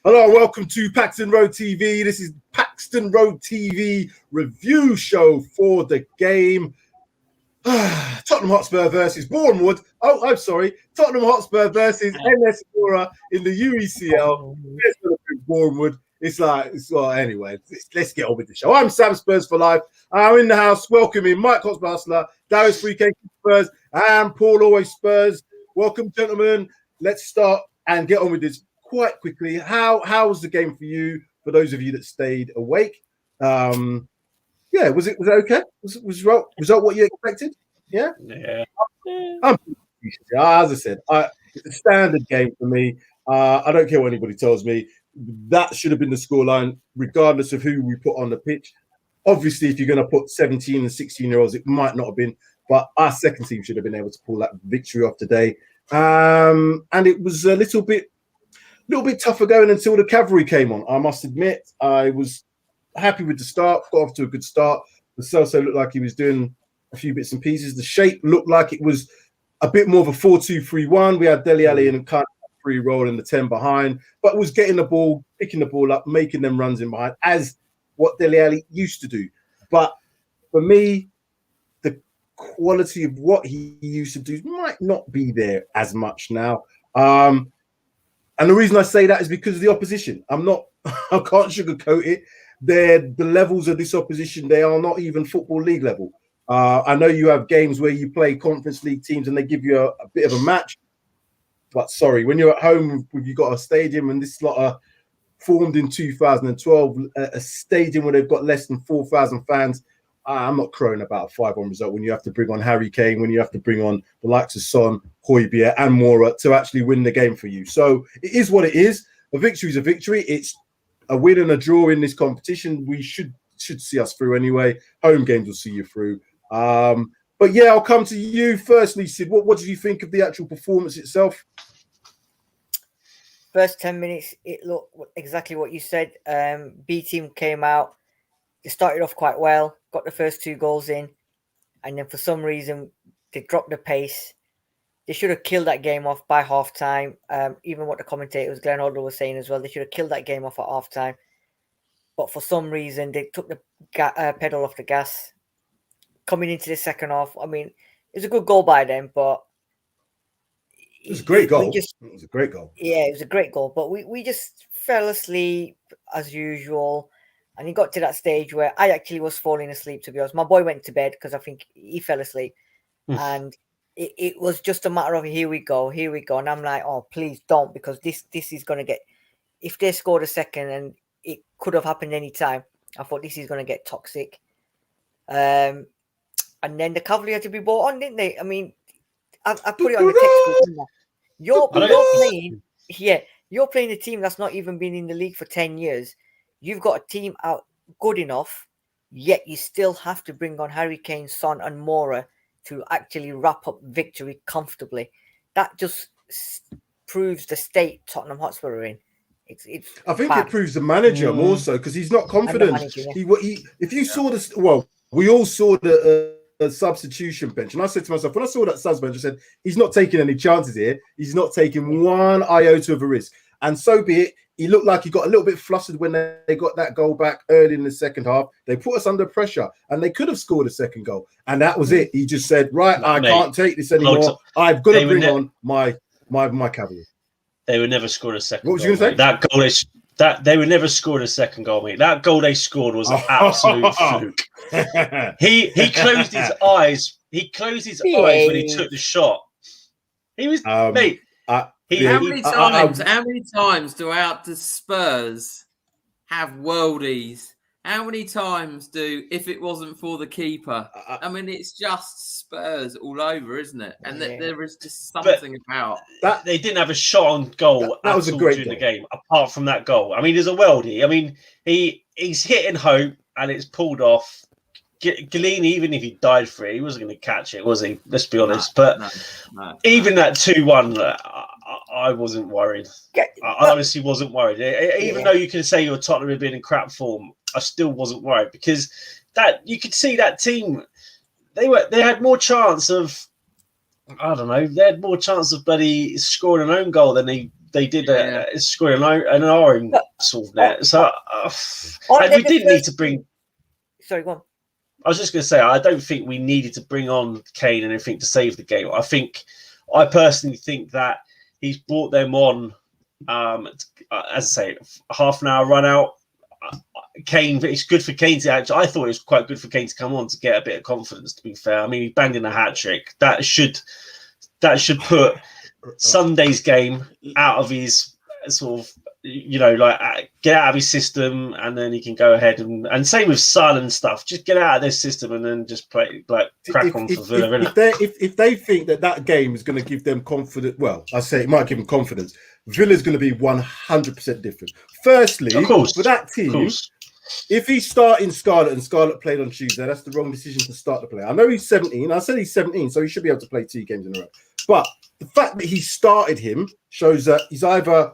Hello, welcome to Paxton Road TV. This is Paxton Road TV review show for the game. Tottenham Hotspur versus Bournemouth. Oh, I'm sorry. Tottenham Hotspur versus NS Mura in the UECL. Bournemouth. Anyway, let's get on with the show. I'm Sam Spurs for life. I'm in the house welcoming Mike Hotspur, Darius 3K Spurs, and Paul Always Spurs. Welcome, gentlemen. Let's start and get on with this quite quickly. How was the game for you? For those of you that stayed awake, was it okay? Was result what you expected? Yeah. As I said, it's a standard game for me. I don't care what anybody tells me. That should have been the scoreline, regardless of who we put on the pitch. Obviously, if you're going to put 17 and 16-year-olds, it might not have been, but our second team should have been able to pull that victory off today. And it was a little bit tougher going until the cavalry came on. I must admit, I was happy with the start, got off to a good start. The Celso looked like he was doing a few bits and pieces. The shape looked like it was a bit more of a 4-2-3-1. We had Dele Alli and kind of free roll in the 10 behind, but was getting the ball, picking the ball up, making them runs in behind, as what Dele Alli used to do. But for me, the quality of what he used to do might not be there as much now. And the reason I say that is because of the opposition. I can't sugarcoat it. The levels of this opposition, they are not even Football League level. I know you have games where you play Conference League teams and they give you a bit of a match. But sorry, when you're at home, you've got a stadium, and this lot are formed in 2012, a stadium where they've got less than 4,000 fans. I'm not crowing about a 5-1 result when you have to bring on Harry Kane, when you have to bring on the likes of Son, Højbjerg, and Mura to actually win the game for you. So it is what it is. A victory is a victory. It's a win and a draw in this competition. We should see us through anyway. Home games will see you through. But yeah, I'll come to you firstly, Sid. What did you think of the actual performance itself? First 10 minutes, it looked exactly what you said. B team came out. They started off quite well, got the first 2 goals in, and then for some reason they dropped the pace. They should have killed that game off by half time. Even what the commentators, Glenn Hoddle, was saying as well, they should have killed that game off at half time. But for some reason, they took the pedal off the gas. Coming into the second half, I mean, it was a good goal by them, but it was a great goal. It was a great goal. Yeah, it was a great goal, but we just fell asleep as usual. And it got to that stage where I actually was falling asleep, to be honest. My boy went to bed because I think he fell asleep. And it was just a matter of here we go. And I'm like, oh, please don't, because this is going to get... If they scored a second, and it could have happened any time, I thought this is going to get toxic. And then the cavalry had to be brought on, didn't they? I mean, I put it on the textbook. You're playing a team that's not even been in the league for 10 years. You've got a team out good enough, yet you still have to bring on Harry Kane, Son, and Mura to actually wrap up victory comfortably. That just proves the state Tottenham Hotspur are in. I think it proves the manager more so, because he's not confident. If you saw this, well, we all saw the substitution bench, and I said to myself, when I saw that subs bench, I said, he's not taking any chances here. He's not taking one iota of a risk. And so be it. He looked like he got a little bit flustered when they got that goal back early in the second half. They put us under pressure, and they could have scored a second goal. And that was it. He just said, right, I can't take this anymore. I've got to bring on my cavalry. They would never score a second goal. What was you going to say? That goal is... they would never score a second goal, mate. That goal they scored was an absolute fluke. He closed his eyes. He closed his eyes when he took the shot. He was mate. How many times throughout the Spurs have worldies? How many times if it wasn't for the keeper? I mean, it's just Spurs all over, isn't it? And there is just something about that. They didn't have a shot on goal that was a great during the game, apart from that goal. I mean, there's a worldie. I mean, he's hitting home and it's pulled off. Galini, even if he died for it, he wasn't going to catch it, was he? Let's be honest. Even that 2-1, I wasn't worried. I honestly wasn't worried. Even though you can say your Tottenham had been in crap form, I still wasn't worried, because that you could see that team. They had more chance of I don't know. They had more chance of bloody scoring an own goal than they did scoring an own sort of net. So we didn't need to bring. Sorry, go on. I was just going to say, I don't think we needed to bring on Kane and anything to save the game. I personally think that he's brought them on, as I say, half an hour run out. Kane, it's good for Kane to actually. I thought it was quite good for Kane to come on to get a bit of confidence. To be fair, I mean, he banged in a hat trick. That should put Sunday's game out of his sort of, get out of his system, and then he can go ahead and same with silent stuff. Just get out of this system and then just play crack on for Villa. If they think that game is going to give them confidence, well, I say it might give them confidence. Villa's going to be 100% different. Firstly, for that team, if he's starting Scarlett and Scarlett played on Tuesday, that's the wrong decision to start the play. I know he's 17. I said he's 17, so he should be able to play 2 games in a row. But the fact that he started him shows that he's either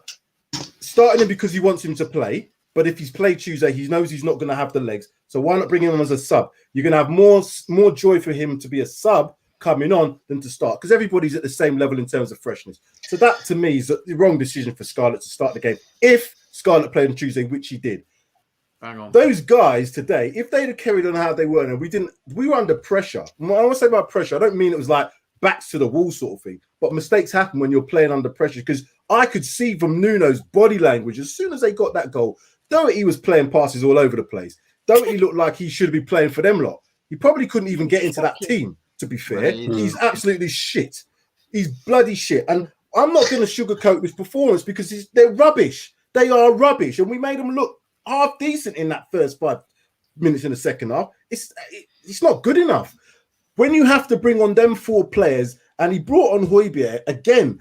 starting him because he wants him to play, but if he's played Tuesday, he knows he's not going to have the legs. So why not bring him on as a sub? You're going to have more joy for him to be a sub coming on than to start, because everybody's at the same level in terms of freshness. So that, to me, is the wrong decision for Scarlett to start the game. If Scarlett played on Tuesday, which he did. Hang on. Those guys today, if they'd have carried on how they were, and we were under pressure. When I want to say about pressure, I don't mean it was like backs to the wall sort of thing, but mistakes happen when you're playing under pressure, because I could see from Nuno's body language, as soon as they got that goal, Doherty was playing passes all over the place. Doherty looked like he should be playing for them lot. He probably couldn't even get into that team, to be fair. He's absolutely shit. He's bloody shit. And I'm not going to sugarcoat this performance, because they're rubbish. They are rubbish. And we made them look half decent in that first 5 minutes in the second half. It's not good enough. When you have to bring on them 4 players, and he brought on Højbjerg again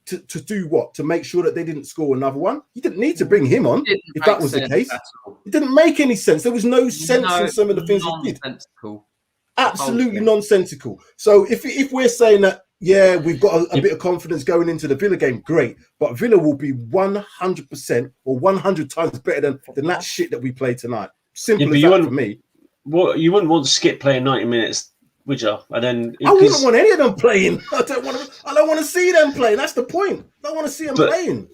to do what? To make sure that they didn't score another one? You didn't need to bring him on if that was the case. It didn't make any sense. There was no sense in some of the things he did. Absolutely nonsensical. So if we're saying that, yeah, we've got a bit of confidence going into the Villa game, great. But Villa will be 100% or 100 times better than that shit that we played tonight. Simple as that for me. Well, you wouldn't want Skip playing 90 minutes, would you? And then I wouldn't want any of them playing. I don't want to see them playing. That's the point. I don't want to see them playing.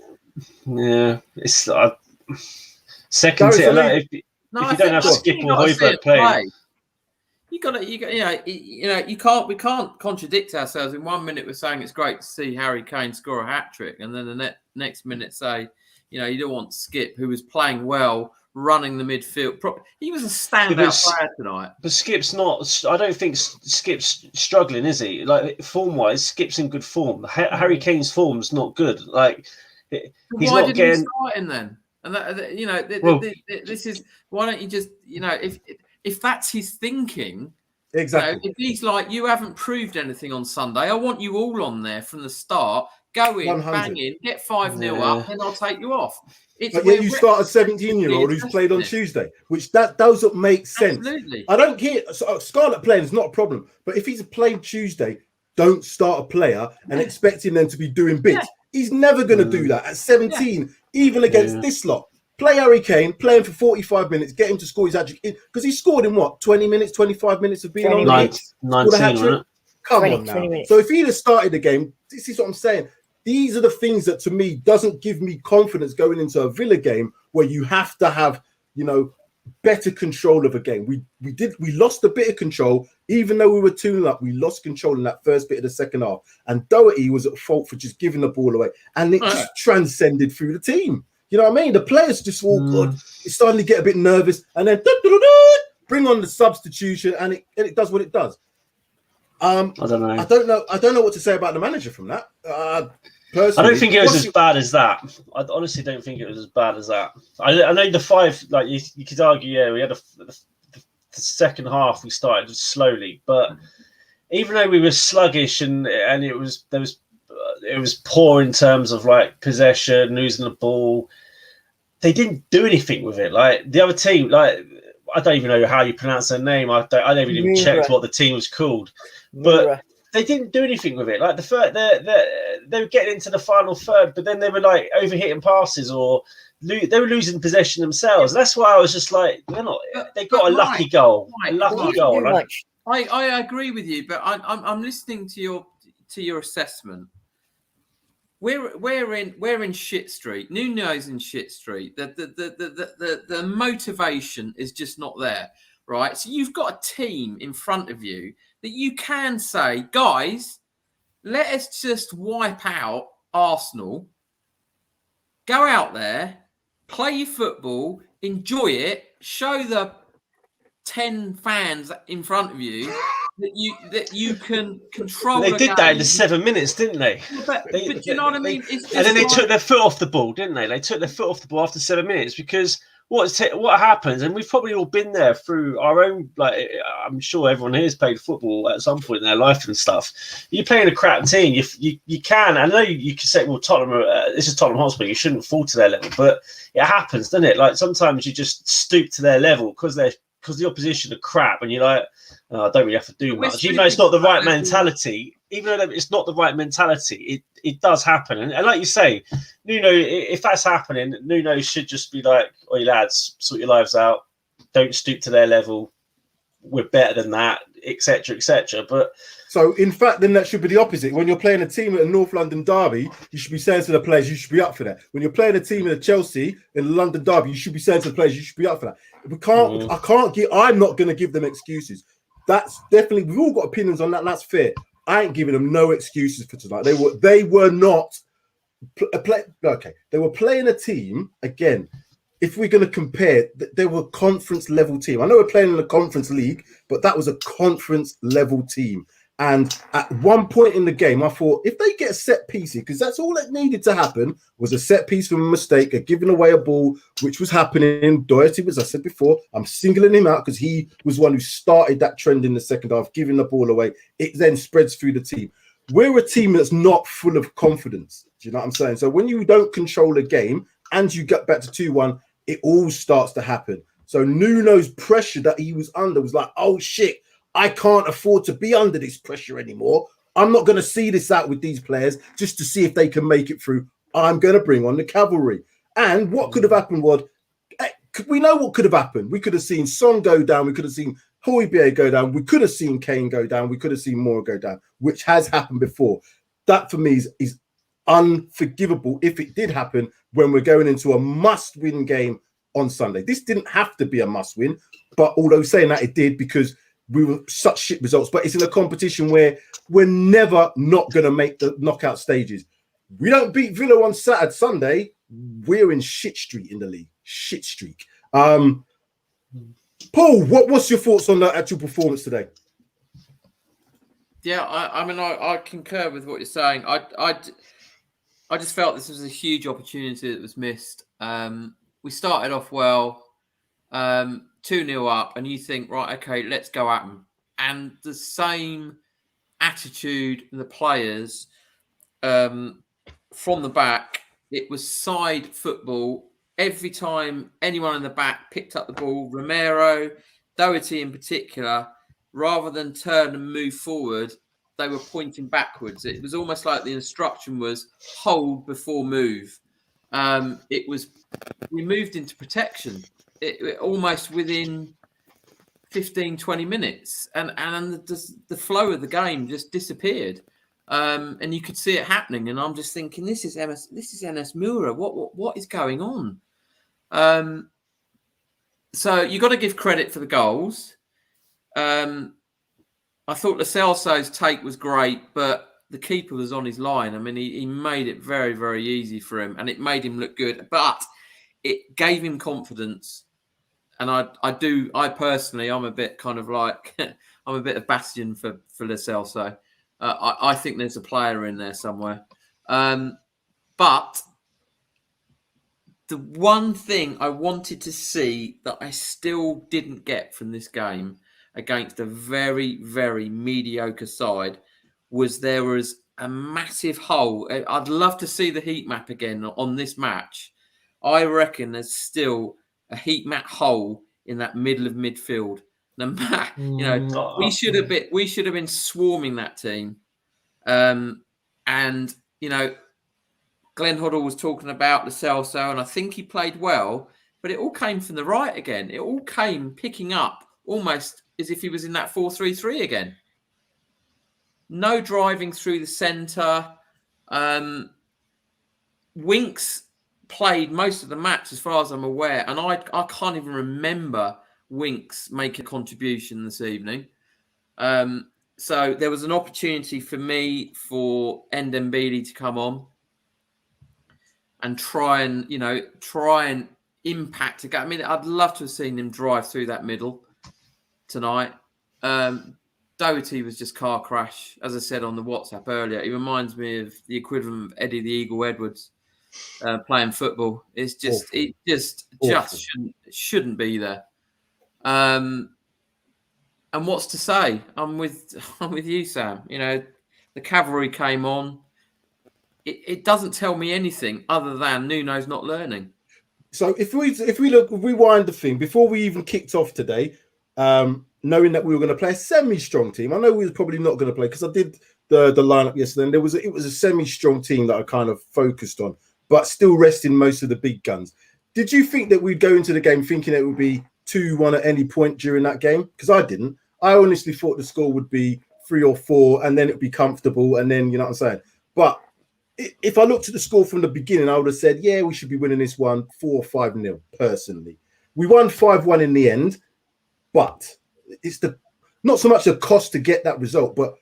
Yeah, it's second tier. If you don't have Skip or Højbjerg playing. We can't contradict ourselves. In 1 minute we're saying it's great to see Harry Kane score a hat trick, and then the next minute say, you don't want Skip, who was playing well, running the midfield. He was a standout player tonight. But Skip's not. I don't think Skip's struggling, is he? Like, form-wise, Skip's in good form. Harry Kane's form's not good. Like, he's why not didn't getting. He start him then? And this is why don't you just if that's his thinking. Exactly. If he's like, you haven't proved anything on Sunday, I want you all on there from the start. Go in, 100. Bang in, get 5-0 up, then I'll take you off. But yet you start a 17-year-old who's played on Tuesday, which that doesn't make sense. Absolutely. I don't care. Scarlett playing is not a problem, but if he's played Tuesday, don't start a player and expecting them to be doing bits. Yeah. He's never going to do that at 17, even against this lot. Play Harry Kane, play him for 45 minutes, get him to score his hat-trick, because he scored in what, 20 minutes, 25 minutes of being on the pitch? 19, Come on now. So if he'd have started the game, this is what I'm saying. These are the things that, to me, doesn't give me confidence going into a Villa game where you have to have, better control of a game. We lost a bit of control, even though we were 2-0 up. We lost control in that first bit of the second half, and Doherty was at fault for just giving the ball away, and it just transcended through the team. You know what I mean? The players just all good. It's starting to get a bit nervous, and then bring on the substitution, and it does what it does. I don't know. I don't know what to say about the manager from that. Personally, I don't think it was as bad as that. I honestly don't think it was as bad as that. I know the 5, like you could argue, we had the second half we started slowly, but even though we were sluggish and it was poor in terms of like possession, losing the ball, they didn't do anything with it. Like the other team, like I don't even know how you pronounce their name. I never even checked what the team was called, but they didn't do anything with it. Like the third, they were getting into the final third, but then they were like overhitting passes or they were losing possession themselves. That's why I was just like, they're not. They got a lucky goal. A lucky goal. I agree with you, but I'm listening to to your assessment, we're in shit street. Nuno's in shit street. The motivation is just not there, right? So you've got a team in front of you that you can say, guys, let us just wipe out Arsenal. Go out there, play your football, enjoy it, show the 10 fans in front of you that you can control. They did that in the 7 minutes, didn't they? But you know what I mean? It's just and then they took their foot off the ball, didn't they? They took their foot off the ball after 7 minutes because what happens, and we've probably all been there through our own, like, I'm sure everyone here has played football at some point in their life and stuff. You're playing a crap team. You can, I know you can say, well, Tottenham, this is Tottenham Hotspur, you shouldn't fall to their level, but it happens, doesn't it? Like, sometimes you just stoop to their level because the opposition are crap, and you're like, oh, I don't really have to do much. Even though it's not the right mentality, it does happen. And like you say, Nuno, if that's happening, Nuno should just be like, oi lads, sort your lives out. Don't stoop to their level. We're better than that, etc., etc. But so, in fact, then that should be the opposite. When you're playing a team at a North London derby, you should be saying to the players, you should be up for that. When you're playing a team at Chelsea in the London derby, you should be saying to the players, you should be up for that. I'm not going to give them excuses. That's definitely, we've all got opinions on that. And that's fair. I ain't giving them no excuses for tonight. They were not okay. They were playing a team again. If we're going to compare, they were a conference level team. I know we're playing in the conference league, but that was a conference level team. And at one point in the game, I thought if they get a set piece, because that's all that needed to happen, was a set piece from a mistake, a giving away a ball, which was happening. Doherty, as I said before, I'm singling him out because he was one who started that trend in the second half, giving the ball away. It then spreads through the team. We're a team that's not full of confidence. Do you know what I'm saying? So when you don't control a game and you get back to 2-1, it all starts to happen. So Nuno's pressure that he was under was like, oh shit, I can't afford to be under this pressure anymore. I'm not going to see this out with these players just to see if they can make it through. I'm going to bring on the cavalry. And what could have happened was, we know what could have happened. We could have seen Son go down. We could have seen Hotspur go down. We could have seen Kane go down. We could have seen Mura go down, which has happened before. That for me is unforgivable if it did happen when we're going into a must-win game on Sunday. This didn't have to be a must-win, but although saying that, it did because we were such shit results. But it's in a competition where we're never not going to make the knockout stages. We don't beat Villa on Sunday. We're in shit street in the league. Shit streak. Paul, what's your thoughts on the actual performance today? Yeah, I concur with what you're saying. I just felt this was a huge opportunity that was missed. We started off well, 2-0 up, and you think, right, okay, let's go at them. And the same attitude in the players from the back, it was side football. Every time anyone in the back picked up the ball, Romero, Doherty in particular, rather than turn and move forward, they were pointing backwards. It was almost like the instruction was hold before move. We moved into protection. It almost within 15, 20 minutes. And the flow of the game just disappeared. And you could see it happening. And I'm just thinking, this is NS Mura. What is going on? So you got to give credit for the goals. I thought Lo Celso's take was great, but the keeper was on his line. I mean, he made it very, very easy for him, and it made him look good. But it gave him confidence. And I personally, I'm a bit kind of like, I'm a bit of bastion for Lo Celso. I think there's a player in there somewhere. But the one thing I wanted to see that I still didn't get from this game against a very, very mediocre side was there was a massive hole. I'd love to see the heat map again on this match. I reckon there's still a heat map hole in that middle of midfield. We should have been swarming that team. And Glenn Hoddle was talking about Lo Celso, and I think he played well, but it all came from the right again. It all came picking up almost as if he was in that 4-3-3 again. no driving through the centre. Winks played most of the match, as far as I'm aware, and I can't even remember Winks making a contribution this evening. So there was an opportunity for me for Ndembele to come on and try and impact a game. I mean, I'd love to have seen him drive through that middle tonight. Doherty was just car crash, as I said on the WhatsApp earlier. He reminds me of the equivalent of Eddie the Eagle Edwards playing football. It's just awful. It just shouldn't be there. And what's to say? I'm with you, Sam. You know, the cavalry came on. It doesn't tell me anything other than Nuno's not learning. So if we rewind the thing before we even kicked off today, knowing that we were going to play a semi-strong team, I know we were probably not going to play because I did the lineup yesterday, and it was a semi-strong team that I kind of focused on, but still resting most of the big guns. Did you think that we'd go into the game thinking it would be 2-1 at any point during that game? Because I didn't. I honestly thought the score would be 3 or 4, and then it'd be comfortable, and then, you know what I'm saying? But if I looked at the score from the beginning, I would have said, yeah, we should be winning this one 4 or 5-0, personally. We won 5-1 in the end, but it's not so much the cost to get that result, but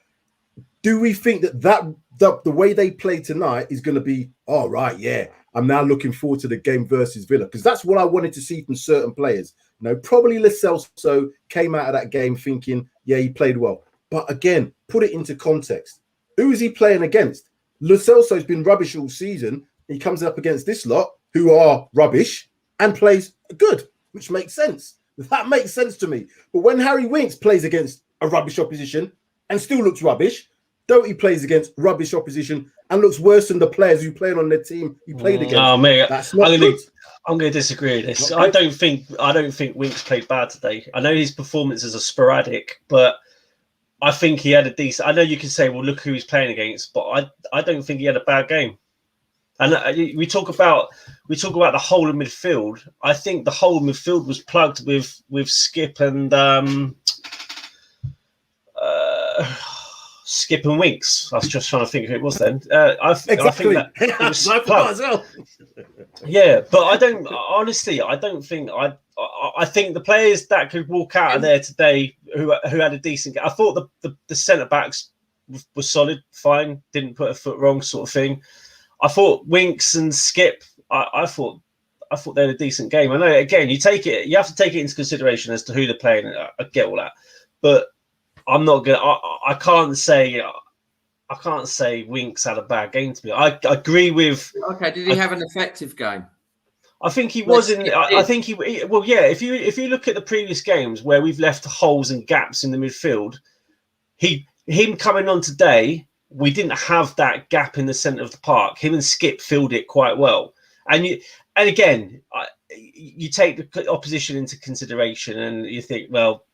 do we think that the way they play tonight is going to be, all right, yeah, I'm now looking forward to the game versus Villa? Because that's what I wanted to see from certain players. You know, probably Lo Celso came out of that game thinking, yeah, he played well. But again, put it into context. Who is he playing against? Lo Celso's been rubbish all season. He comes up against this lot who are rubbish and plays good, which makes sense. That makes sense to me. But when Harry Winks plays against a rubbish opposition and still looks rubbish, Doherty plays against rubbish opposition and looks worse than the players who played on their team he played against. Oh, mate, that's not good. I'm going to disagree with this. I don't think Winks played bad today. I know his performances are sporadic, but I think he had a decent. I know you can say, well, look who he's playing against, but I don't think he had a bad game. And we talk about the whole of midfield. I think the whole of midfield was plugged with Skip and Skip and Winks. I was just trying to think who it was then. I think that it was plugged as well. Yeah, but I don't think the players that could walk out of there today who had a decent game. I thought the centre backs were solid, fine, didn't put a foot wrong, sort of thing. I thought Winks and Skip, I thought they had a decent game. I know, again, you have to take it into consideration as to who they're playing. I get all that, but I'm not gonna. I can't say Winks had a bad game to me. I agree with. Okay, did he have an effective game? I think he was in. I think he. Well, yeah. If you look at the previous games where we've left holes and gaps in the midfield, him coming on today, we didn't have that gap in the centre of the park. Him and Skip filled it quite well. And again, you take the opposition into consideration, and you think, well,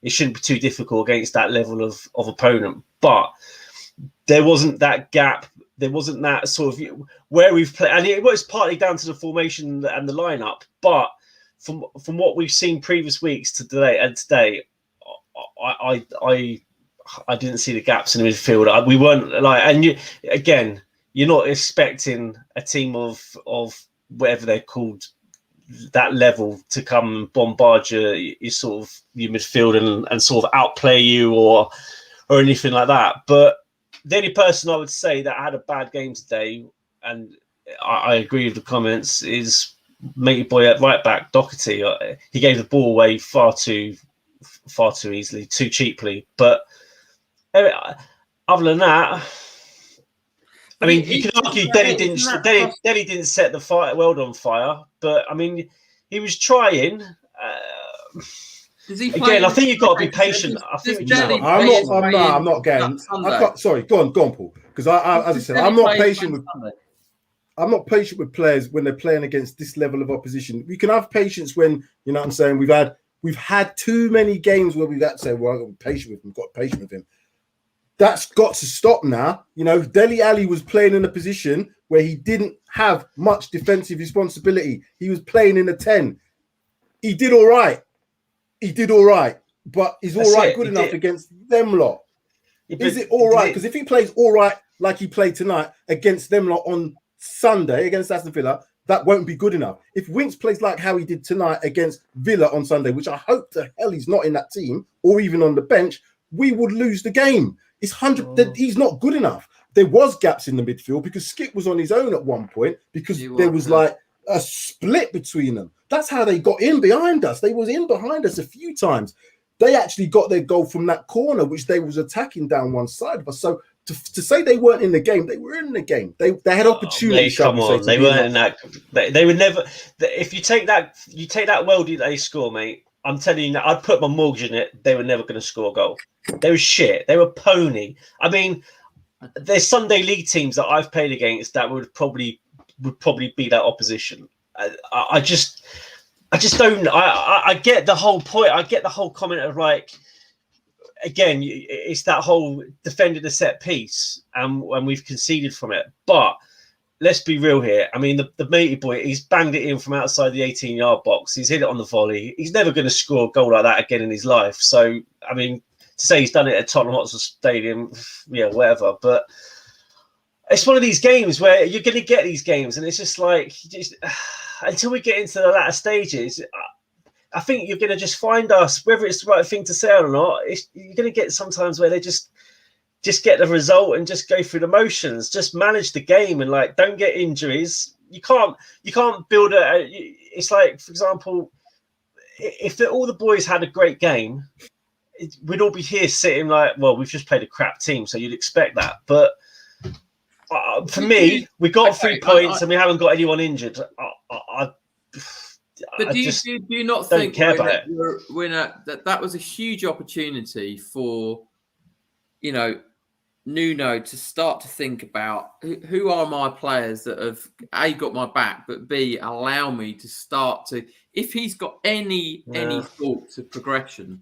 it shouldn't be too difficult against that level of opponent. But there wasn't that gap. There wasn't that sort of where we've played, and it was partly down to the formation and the lineup. But from what we've seen previous weeks to today, I didn't see the gaps in the midfield. We weren't like, and you're not expecting a team of whatever they're called, that level, to come and bombard your midfield and sort of outplay you or anything like that. But the only person I would say that had a bad game today, and I agree with the comments, is matey boy at right back, Doherty. He gave the ball away far too easily, too cheaply. But other than that, I mean, you can argue Deji didn't set the world on fire, but I mean, he was trying. Again, I think you've got to be patient. I'm not getting. Sorry, go on, Paul. Because as I said, I'm not patient with players when they're playing against this level of opposition. We can have patience when, you know what I'm saying, we've had too many games where we've had to say, well, I've got to be patient with him. That's got to stop now. You know, Dele Alli was playing in a position where he didn't have much defensive responsibility. He was playing in a 10. He did all right. But he's all right good enough against them lot. Is it all right? Because if he plays all right like he played tonight against them lot on Sunday against Aston Villa, that won't be good enough. If Winks plays like how he did tonight against Villa on Sunday, which I hope to hell he's not in that team or even on the bench, we would lose the game. It's 100. He's not good enough. There was gaps in the midfield because Skip was on his own at one point because there was like a split between them. That's how they got in behind us. They was in behind us a few times. They actually got their goal from that corner, which they was attacking down one side of us. So to say they weren't in the game, they were in the game. They had opportunities. Come on, they weren't in that. They would never. If you take that worldie that they score, mate. I'm telling you, I'd put my mortgage in it. They were never going to score a goal. They were shit. They were pony. I mean, there's Sunday league teams that I've played against that would probably be that opposition. I just don't. I get the whole point. I get the whole comment of like, again, it's that whole defending the set piece, and we've conceded from it. But let's be real here. I mean, the matey boy, he's banged it in from outside the 18-yard box. He's hit it on the volley. He's never going to score a goal like that again in his life. So, I mean, to say he's done it at Tottenham Hotspur Stadium, yeah, whatever. But it's one of these games where you're going to get these games, and it's just like, until we get into the latter stages, I think you're going to just find us, whether it's the right thing to say or not, you're going to get sometimes where they just get the result and just go through the motions, just manage the game and like don't get injuries. You can't build it's like, for example, if all the boys had a great game, we'd all be here sitting like, well, we've just played a crap team, so you'd expect that. But for me, we got 3 points and we haven't got anyone injured. But do you not think that was a huge opportunity for, you know, Nuno to start to think about who are my players that have A, got my back, but B, allow me to start to, if he's got any thoughts of progression.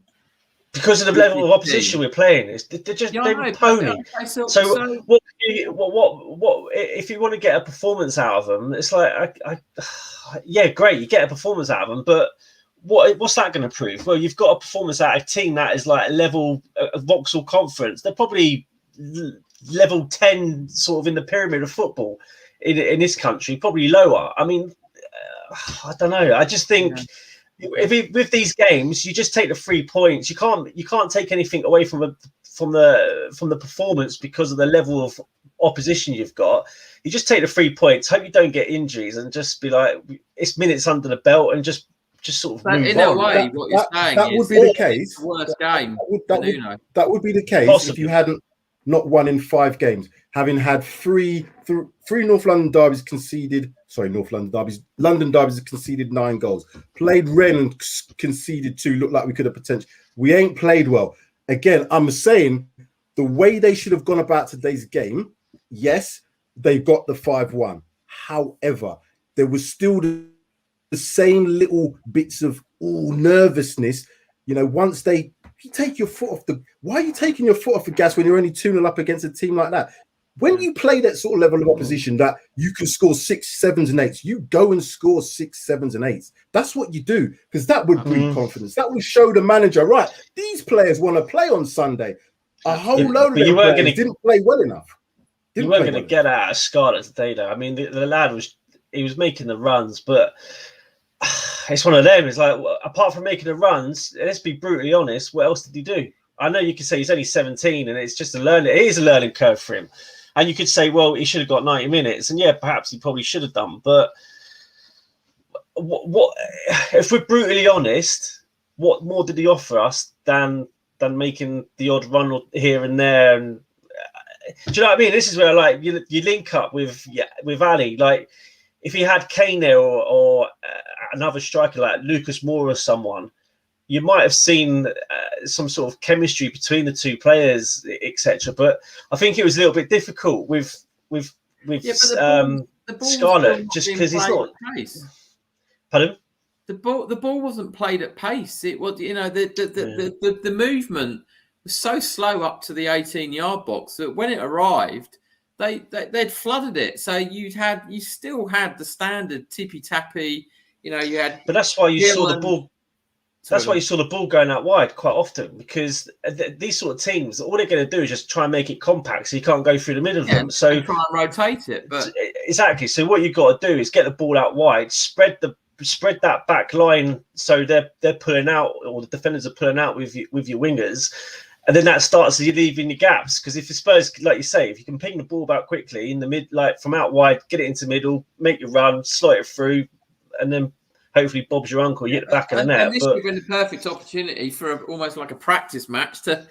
Because of the level of opposition we're playing, they're just they're pony. So what if you want to get a performance out of them? It's like, yeah, great, you get a performance out of them, but what's that going to prove? Well, you've got a performance out of a team that is like a level of Vauxhall Conference. They're probably level 10 sort of in the pyramid of football in this country, probably lower. I mean, I don't know. I just think with these games, you just take the 3 points. You can't take anything away from the performance because of the level of opposition you've got. You just take the 3 points, hope you don't get injuries, and just be like, it's minutes under the belt, and just sort of move in on. a way, what you're saying that would be the case. The worst game. That would be the case possibly. If you hadn't not won in 5 games, having had three North London derbies conceded. Sorry, London derbies conceded 9 goals. Played Rennes and conceded 2. Looked like we could have potential. We ain't played well. Again, I'm saying the way they should have gone about today's game. Yes, they got the 5-1. However, there was still the same little bits of nervousness. You know, once you take your foot off why are you taking your foot off the gas when you're only 2-0 up against a team like that? When you play that sort of level of opposition that you can score 6, 7s, and 8s, you go and score 6, 7s, and 8s. That's what you do, because that would breed confidence. That would show the manager, right, these players want to play on Sunday. A whole load of them players didn't play well enough. You weren't going to get out of Scarlet today, though. I mean, the lad was making the runs, but it's one of them. It's like, apart from making the runs, let's be brutally honest, what else did he do? I know you could say he's only 17 and it's just it is a learning curve for him. And you could say, well, he should have got 90 minutes. And yeah, perhaps he probably should have done. But what if we're brutally honest, what more did he offer us than making the odd run here and there? And do you know what I mean? This is where like you link up with Ali. Like if he had Kane there or another striker like Lucas Moura or someone, you might have seen some sort of chemistry between the two players, etc. But I think it was a little bit difficult with Scarlett, just because he's not. Pardon? The ball wasn't played at pace. It was, you know, the movement was so slow up to the 18-yard box that when it arrived, they'd flooded it. So you still had the standard tippy tappy. You know, you had. But that's why you saw the ball. That's why you saw the ball going out wide quite often, because these sort of teams, all they're going to do is just try and make it compact, so you can't go through the middle of them. So try and rotate it. But exactly. So what you've got to do is get the ball out wide, spread that back line, so they're pulling out, or the defenders are pulling out with your wingers, and then that starts you leaving the gaps. Because if the Spurs, like you say, if you can ping the ball back quickly in the mid, like from out wide, get it into middle, make your run, slot it through, and then hopefully Bob's your uncle, you hit the back of the net. And this would have been the perfect opportunity for almost like a practice match to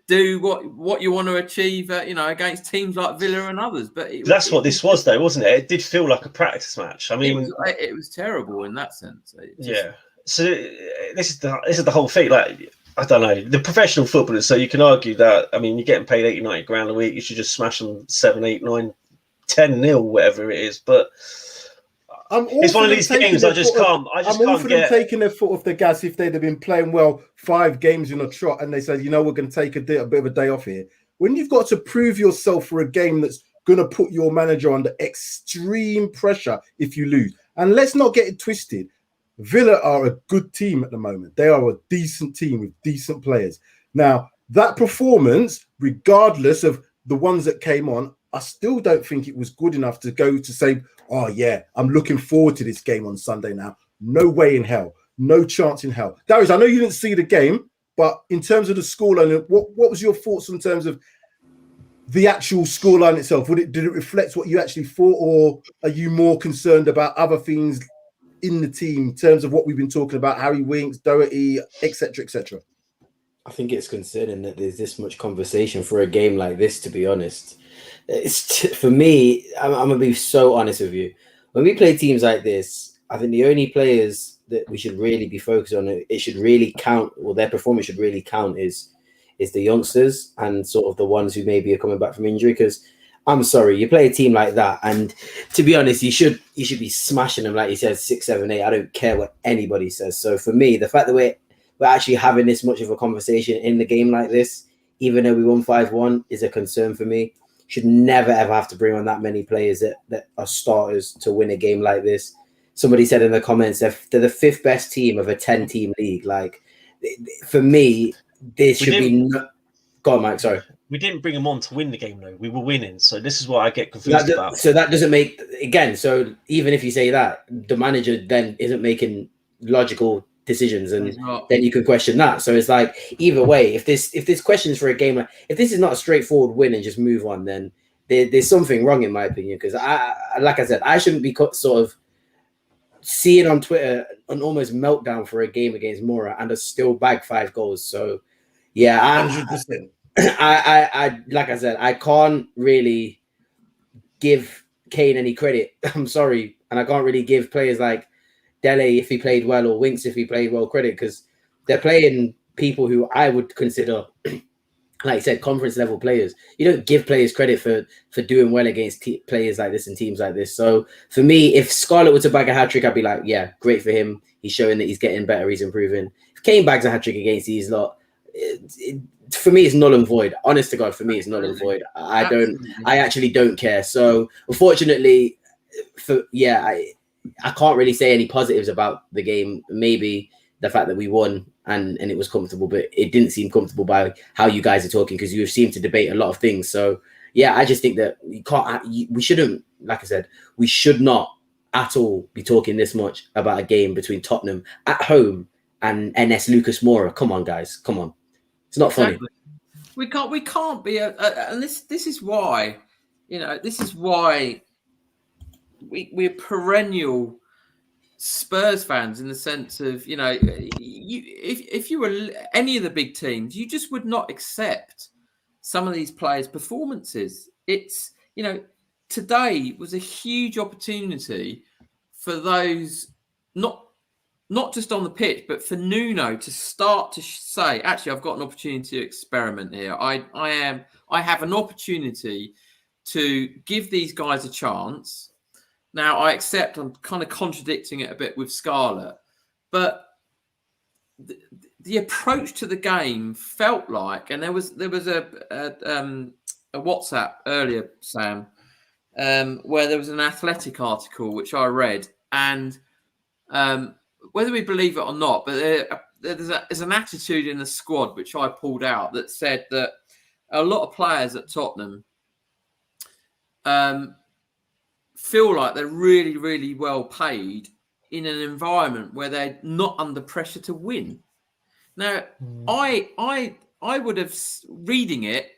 do what you want to achieve, against teams like Villa and others. But that's what this was, though, wasn't it? It did feel like a practice match. I mean, it was terrible in that sense. Yeah. So this is the whole thing. Like, I don't know, the professional footballers. So you can argue that, I mean, you're getting paid 80, 90 grand a week. You should just smash them 7, 8, 9, 10-0, whatever it is. But it's one of these games I just can't. I'm all for them taking their foot off the gas if they'd have been playing well 5 games in a trot, and they said, we're going to take a bit of a day off here. When you've got to prove yourself for a game that's going to put your manager under extreme pressure if you lose, and let's not get it twisted, Villa are a good team at the moment. They are a decent team with decent players. Now, that performance, regardless of the ones that came on, I still don't think it was good enough to go to say, oh, yeah, I'm looking forward to this game on Sunday now. No way in hell. No chance in hell. Darius, I know you didn't see the game, but in terms of the scoreline, what was your thoughts in terms of the actual scoreline itself? Did it reflect what you actually thought, or are you more concerned about other things in the team in terms of what we've been talking about, Harry Winks, Doherty, etc., etc.? I think it's concerning that there's this much conversation for a game like this, to be honest. For me, I'm going to be so honest with you. When we play teams like this, I think the only players that we should really be focused on, it should really count, or their performance should really count, is the youngsters and sort of the ones who maybe are coming back from injury. Because I'm sorry, you play a team like that, and to be honest, you should be smashing them, like you said, 6, 7, 8. I don't care what anybody says. So for me, the fact that we're actually having this much of a conversation in the game like this, even though we won 5-1, is a concern for me. Should never ever have to bring on that many players that are starters to win a game like this. Somebody said in the comments they're the 5th best team of a 10-team league. Like, for me, this should be. Go on, Mike. Sorry. We didn't bring them on to win the game, though. We were winning, so this is what I get confused about. So that doesn't make, again. So even if you say that, the manager then isn't making logical decisions, and then you could question that. So it's like, either way, if this questions for a game, if this is not a straightforward win and just move on, then there's something wrong in my opinion. Because like I said, I shouldn't be sort of seeing on Twitter an almost meltdown for a game against Mura and still bag 5 goals. So yeah, 100%. I like I said, I can't really give Kane any credit. I'm sorry, and I can't really give players like Dele, if he played well, or Winks if he played well, credit, because they're playing people who I would consider, like I said, conference level players. You don't give players credit for doing well against players like this and teams like this. So for me, if Scarlett were to bag a hat-trick, I'd be like, yeah, great for him. He's showing that he's getting better, he's improving. If Kane bags a hat-trick against these lot, for me, it's null and void. Honest to God, for me, it's null and void. I actually don't care. So unfortunately, I can't really say any positives about the game. Maybe the fact that we won and it was comfortable, but it didn't seem comfortable by how you guys are talking, because you seem to debate a lot of things. So yeah, I just think that we shouldn't, like I said, we should not at all be talking this much about a game between Tottenham at home and NS Mura. Come on, guys, come on. It's not funny. Exactly. We can't be and this is why, this is why we're perennial Spurs fans, in the sense of, if you were any of the big teams, you just would not accept some of these players' performances. It's, today was a huge opportunity for those, not just on the pitch, but for Nuno to start to say, actually, I've got an opportunity to experiment here. I have an opportunity to give these guys a chance. Now, I accept I'm kind of contradicting it a bit with Scarlett, but the approach to the game felt like, and there was a WhatsApp earlier, Sam, where there was an Athletic article which I read, and whether we believe it or not, but there's an attitude in the squad which I pulled out that said that a lot of players at Tottenham feel like they're really, really well paid in an environment where they're not under pressure to win. Now, I would have, reading it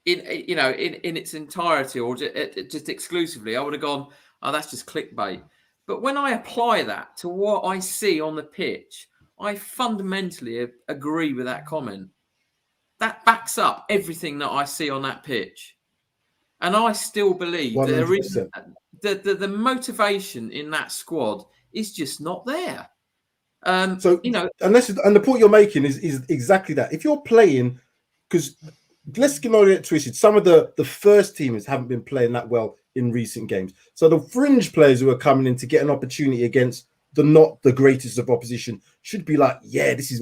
in its entirety or just exclusively, I would have gone, oh, that's just clickbait. But when I apply that to what I see on the pitch, I fundamentally agree with that comment. That backs up everything that I see on that pitch. And I still believe 100%. there is the motivation in that squad is just not there. And the point you're making is exactly that. If you're playing, because let's get it twisted, some of the first teamers haven't been playing that well in recent games. So the fringe players who are coming in to get an opportunity against not the greatest of opposition should be like, yeah, this is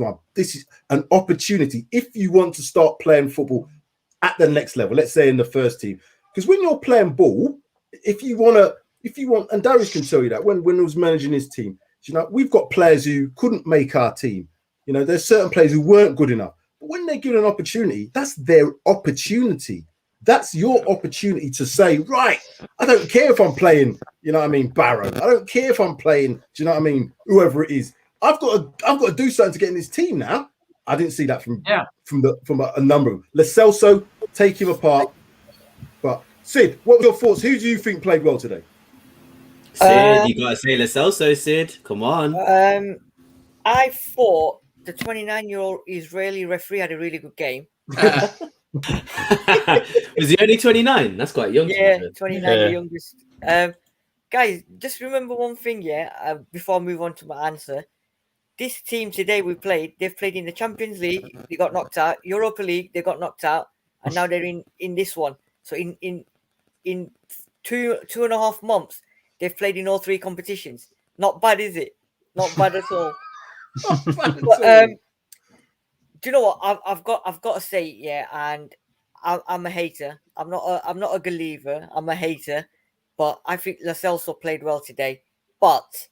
an opportunity if you want to start playing football at the next level. Let's say in the first team, because when you're playing ball, if you want, and Darius can tell you that when he was managing his team, we've got players who couldn't make our team. There's certain players who weren't good enough. But when they're given an opportunity, that's their opportunity. That's your opportunity to say, right, I don't care if I'm playing, Barrow. I don't care if I'm playing, whoever it is. I've got to do something to get in this team now. I didn't see that from a number of them. Lo Celso, take him apart. But Sid, what were your thoughts? Who do you think played well today? Sid, you gotta say Lo Celso, Sid. Come on. I thought the 29-year-old Israeli referee had a really good game. Was he only 29? That's quite young. Yeah, 29, the youngest. Guys, just remember one thing, before I move on to my answer. This team today they've played in the Champions League, they got knocked out. Europa League, they got knocked out, and now they're in this one. So in 2.5 months, they've played in all 3 competitions. Not bad, is it? Not bad at all. But, do you know what? I've got to say, and I'm a hater. I'm not a believer. I'm a hater, but I think Lo Celso played well today. But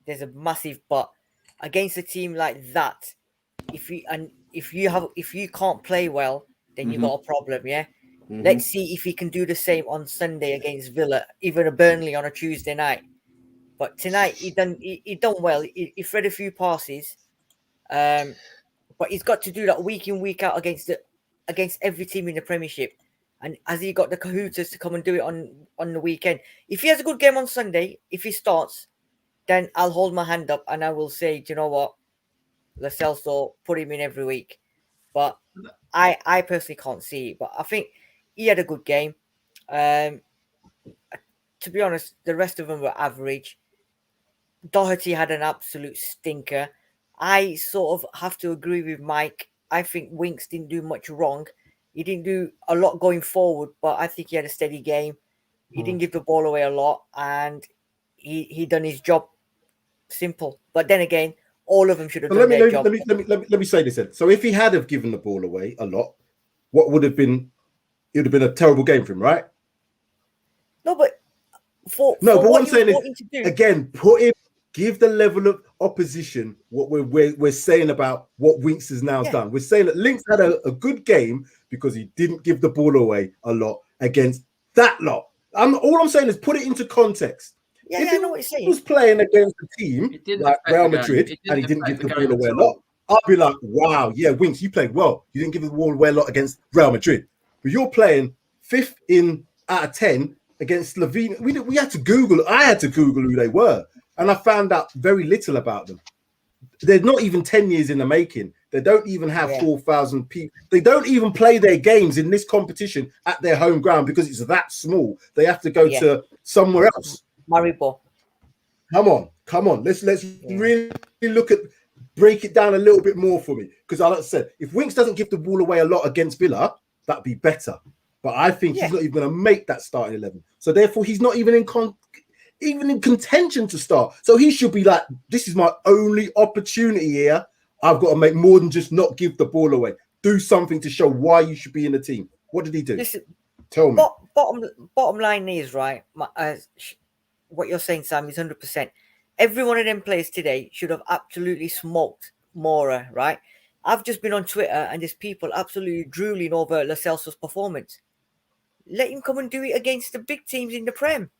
there's a massive but against a team like that. If you can't play well, then you got a problem. Yeah. Mm-hmm. Let's see if he can do the same on Sunday against Villa, even a Burnley on a Tuesday night. But tonight he done well. He thread a few passes. But he's got to do that week in, week out against every team in the Premiership. And has he got the cahoots to come and do it on the weekend? If he has a good game on Sunday, if he starts, then I'll hold my hand up and I will say, do you know what? Lo Celso, put him in every week. But I personally can't see it. But I think he had a good game. To be honest, the rest of them were average. Doherty had an absolute stinker. I sort of have to agree with Mike. I think Winks didn't do much wrong. He didn't do a lot going forward, but I think he had a steady game. He didn't give the ball away a lot, and he done his job. Simple. But then again, all of them should have done their job. Let me say this then. So if he had have given the ball away a lot, what would have been? It would have been a terrible game for him, right? No, but what I'm saying is, again, put him. Give the level of opposition what we're saying about what Winks has now done. We're saying that Links had a good game because he didn't give the ball away a lot against that lot. All I'm saying is put it into context. Yeah, I know what you're saying. He was playing against a team like Real Madrid and he didn't give the ball away a lot. I'll be like, wow, yeah, Winks, you played well. You didn't give the ball away a lot against Real Madrid. But you're playing 5th out of 10 against Slovenia. We had to Google. I had to Google who they were. And I found out very little about them. They're not even 10 years in the making. They don't even have 4,000 people. They don't even play their games in this competition at their home ground because it's that small. They have to go to somewhere else. Maribor. Come on. Let's really break it down a little bit more for me. Because like I said, if Winks doesn't give the ball away a lot against Villa, that'd be better. But I think he's not even going to make that starting 11. So therefore, he's not even in contention to start. So he should be like, this is my only opportunity here. I've got to make more than just not give the ball away. Do something to show why you should be in the team. What did he do? Listen, tell me. Bottom line is, right, what you're saying, Sam, is 100%. every one of them players today should have absolutely smoked Mura, right? I've just been on Twitter and there's people absolutely drooling over Lo Celso's performance. Let him come and do it against the big teams in the Prem.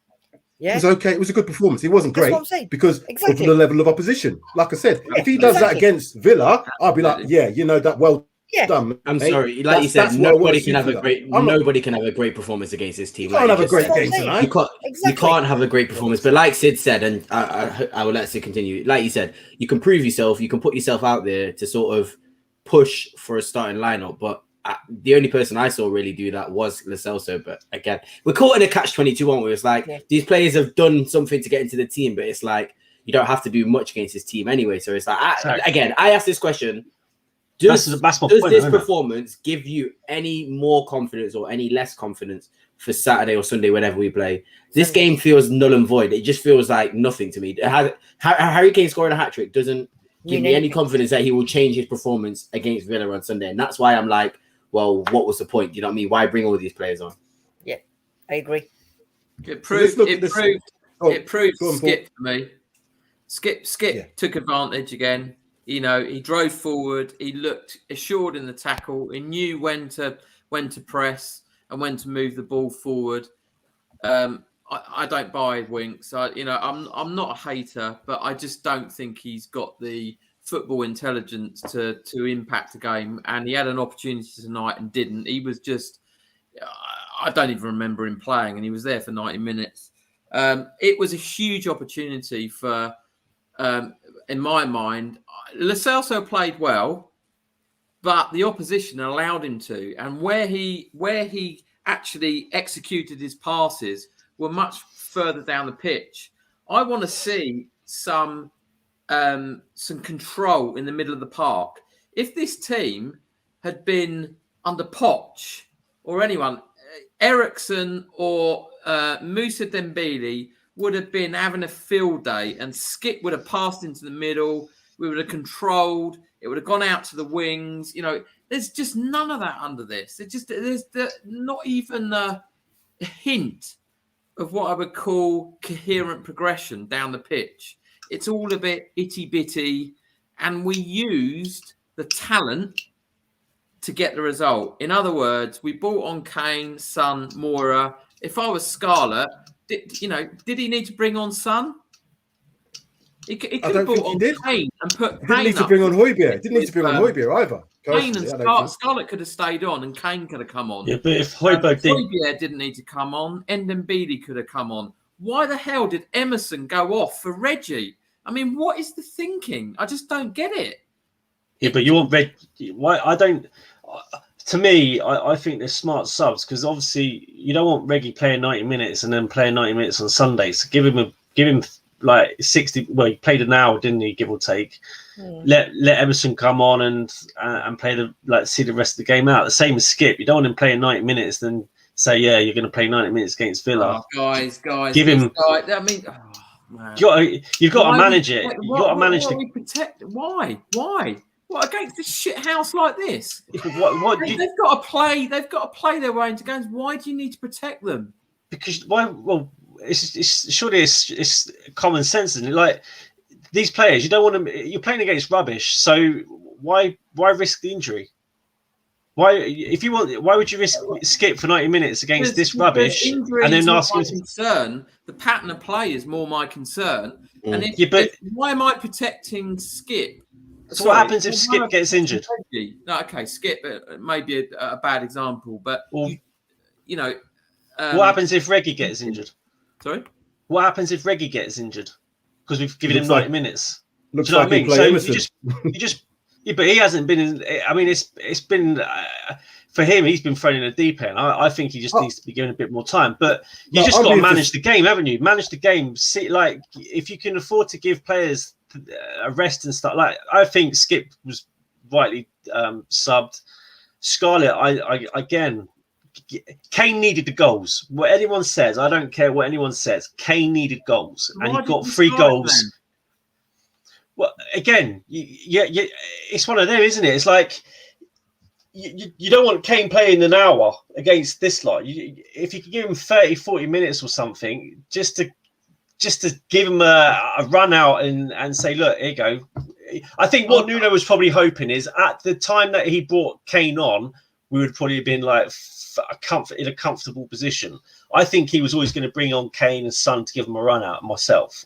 Yeah, it was okay. It was a good performance. It wasn't great because of the level of opposition. Like I said, if he does that against Villa, I'll be like, yeah, you know, that well done. I'm sorry, like you said, nobody can have a great performance against this team. You can't have a great game tonight. You can't have a great performance. But like Sid said, and I will let Sid continue. Like you said, you can prove yourself. You can put yourself out there to sort of push for a starting lineup. But the only person I saw really do that was Lo Celso. But again, we're caught in a catch-22, aren't we? It's like these players have done something to get into the team, but it's like you don't have to do much against this team anyway. So it's like, I asked this question. Does this performance give you any more confidence or any less confidence for Saturday or Sunday, whenever we play? This game feels null and void. It just feels like nothing to me. Harry Kane scoring a hat-trick doesn't give me any confidence that he will change his performance against Villa on Sunday. And that's why I'm like, well, what was the point? You know what I mean? Why bring all these players on? Yeah, I agree. It proved Skip for me. Skip took advantage again. You know, he drove forward. He looked assured in the tackle. He knew when to press and when to move the ball forward. I don't buy Winks. I'm not a hater, but I just don't think he's got the football intelligence to impact the game. And he had an opportunity tonight and didn't. He was just, I don't even remember him playing, and he was there for 90 minutes. It was a huge opportunity for, in my mind, Lo Celso played well, but the opposition allowed him to. And where he actually executed his passes were much further down the pitch. I want to see some control in the middle of the park. If this team had been under Poch or anyone, Eriksson or Moussa Dembele would have been having a field day, and Skip would have passed into the middle. We would have controlled. It would have gone out to the wings. You know, there's just none of that under this. There's not even a hint of what I would call coherent progression down the pitch. It's all a bit itty-bitty, and we used the talent to get the result. In other words, we bought on Kane, Son, Mura. If I was Scarlett, did he need to bring on Son? He could have brought on Kane and put Kane. Didn't need to bring on Hotspur. Didn't need to bring on Hotspur either. Kane and Scarlett could have stayed on, and Kane could have come on. Yeah, but if Hotspur didn't need to come on, Ndembele could have come on. Why the hell did Emerson go off for Reggie? I mean, what is the thinking? I just don't get it. Yeah, but you want Reggie? Why? I don't. To me, I think they're smart subs, because obviously you don't want Reggie playing 90 minutes and then playing 90 minutes on Sunday. So give him like 60. Well, he played an hour, didn't he? Give or take. Let Emerson come on and play see the rest of the game out. The same as Skip. You don't want him playing 90 minutes, then say, yeah, you're going to play 90 minutes against Villa. Oh, guys, give him. I mean, man. You've got to manage it. You've got to manage the. Why? What, against a shit house like this? They've got to play. They've got to play their way into games. Why do you need to protect them? Because why? Well, it's common sense, isn't it? Like, these players, you don't want them. You're playing against rubbish, so why risk the injury? Why would you risk Skip for 90 minutes against this rubbish and then ask him? Concern. The pattern of play is more my concern. And why am I protecting Skip? So what happens if Skip gets injured? No, okay, Skip may be a bad example, but what happens if Reggie gets injured? Sorry, what happens if Reggie gets injured? Because we've given him 90 minutes. Do you know what I mean? So but he hasn't been in. I mean, it's been for him. He's been thrown in a deep end. I think he just needs to be given a bit more time. But you just got to manage the game, haven't you? Manage the game. See, like, if you can afford to give players a rest and stuff. Like, I think Skip was rightly subbed. Scarlett, I again, Kane needed the goals. What anyone says, I don't care what anyone says. Kane needed goals, and he got 3 goals. Then? Well, again, it's one of them, isn't it? It's like you don't want Kane playing an hour against this lot. If you could give him 30, 40 minutes or something, just to to give him a run out and say, look, here you go. I think what Nuno was probably hoping is at the time that he brought Kane on, we would probably have been like in a comfortable position. I think he was always going to bring on Kane and Son to give him a run out, myself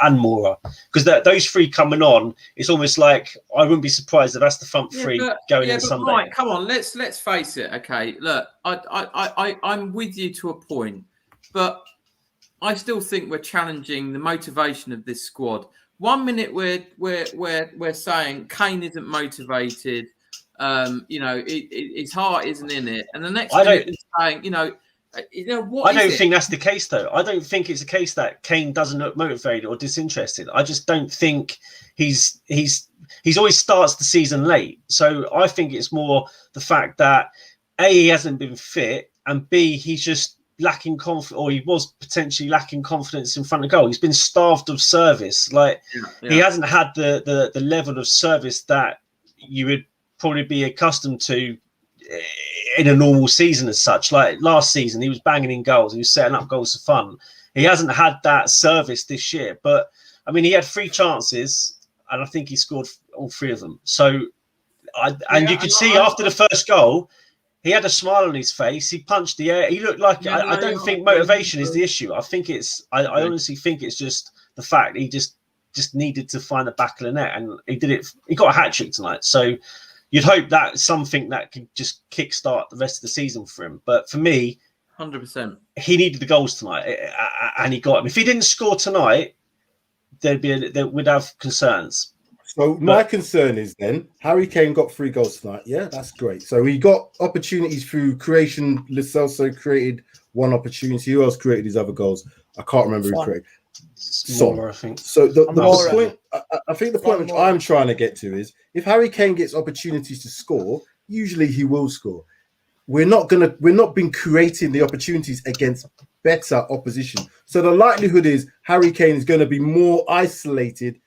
and Mura, because those three coming on, it's almost like I wouldn't be surprised if that's the front three going in Sunday. Right, come on, let's face it. Okay, look, I'm with you to a point, but I still think we're challenging the motivation of this squad. 1 minute we're saying Kane isn't motivated. His heart isn't in it, and the next minute he's saying, what? I don't think that's the case, though. I don't think it's a case that Kane doesn't look motivated or disinterested. I just don't think he's always starts the season late. So I think it's more the fact that A, he hasn't been fit, and B, he's just lacking confidence, or he was potentially lacking confidence in front of goal. He's been starved of service. He hasn't had the level of service that you would probably be accustomed to in a normal season as such. Like last season, he was banging in goals. He was setting up goals for fun. He hasn't had that service this year. But, I mean, he had 3 chances, and I think he scored all 3 of them. So, you could see after the first goal, he had a smile on his face. He punched the air. He looked like... I don't think motivation is the issue. I think it's... I honestly think it's just the fact he just needed to find the back of the net, and he did it. He got a hat-trick tonight. So you'd hope that's something that could just kickstart the rest of the season for him. But for me... 100%. He needed the goals tonight, and he got them. If he didn't score tonight, we'd have concerns. So my concern is then Harry Kane got 3 goals tonight. Yeah, that's great. So he got opportunities through creation. Lo Celso created 1 opportunity. Who else created his other goals? I can't remember who created. Mura, I think. So the point, I think the point which I'm trying to get to is if Harry Kane gets opportunities to score, usually he will score. We're not been creating the opportunities against better opposition. So the likelihood is Harry Kane is going to be more isolated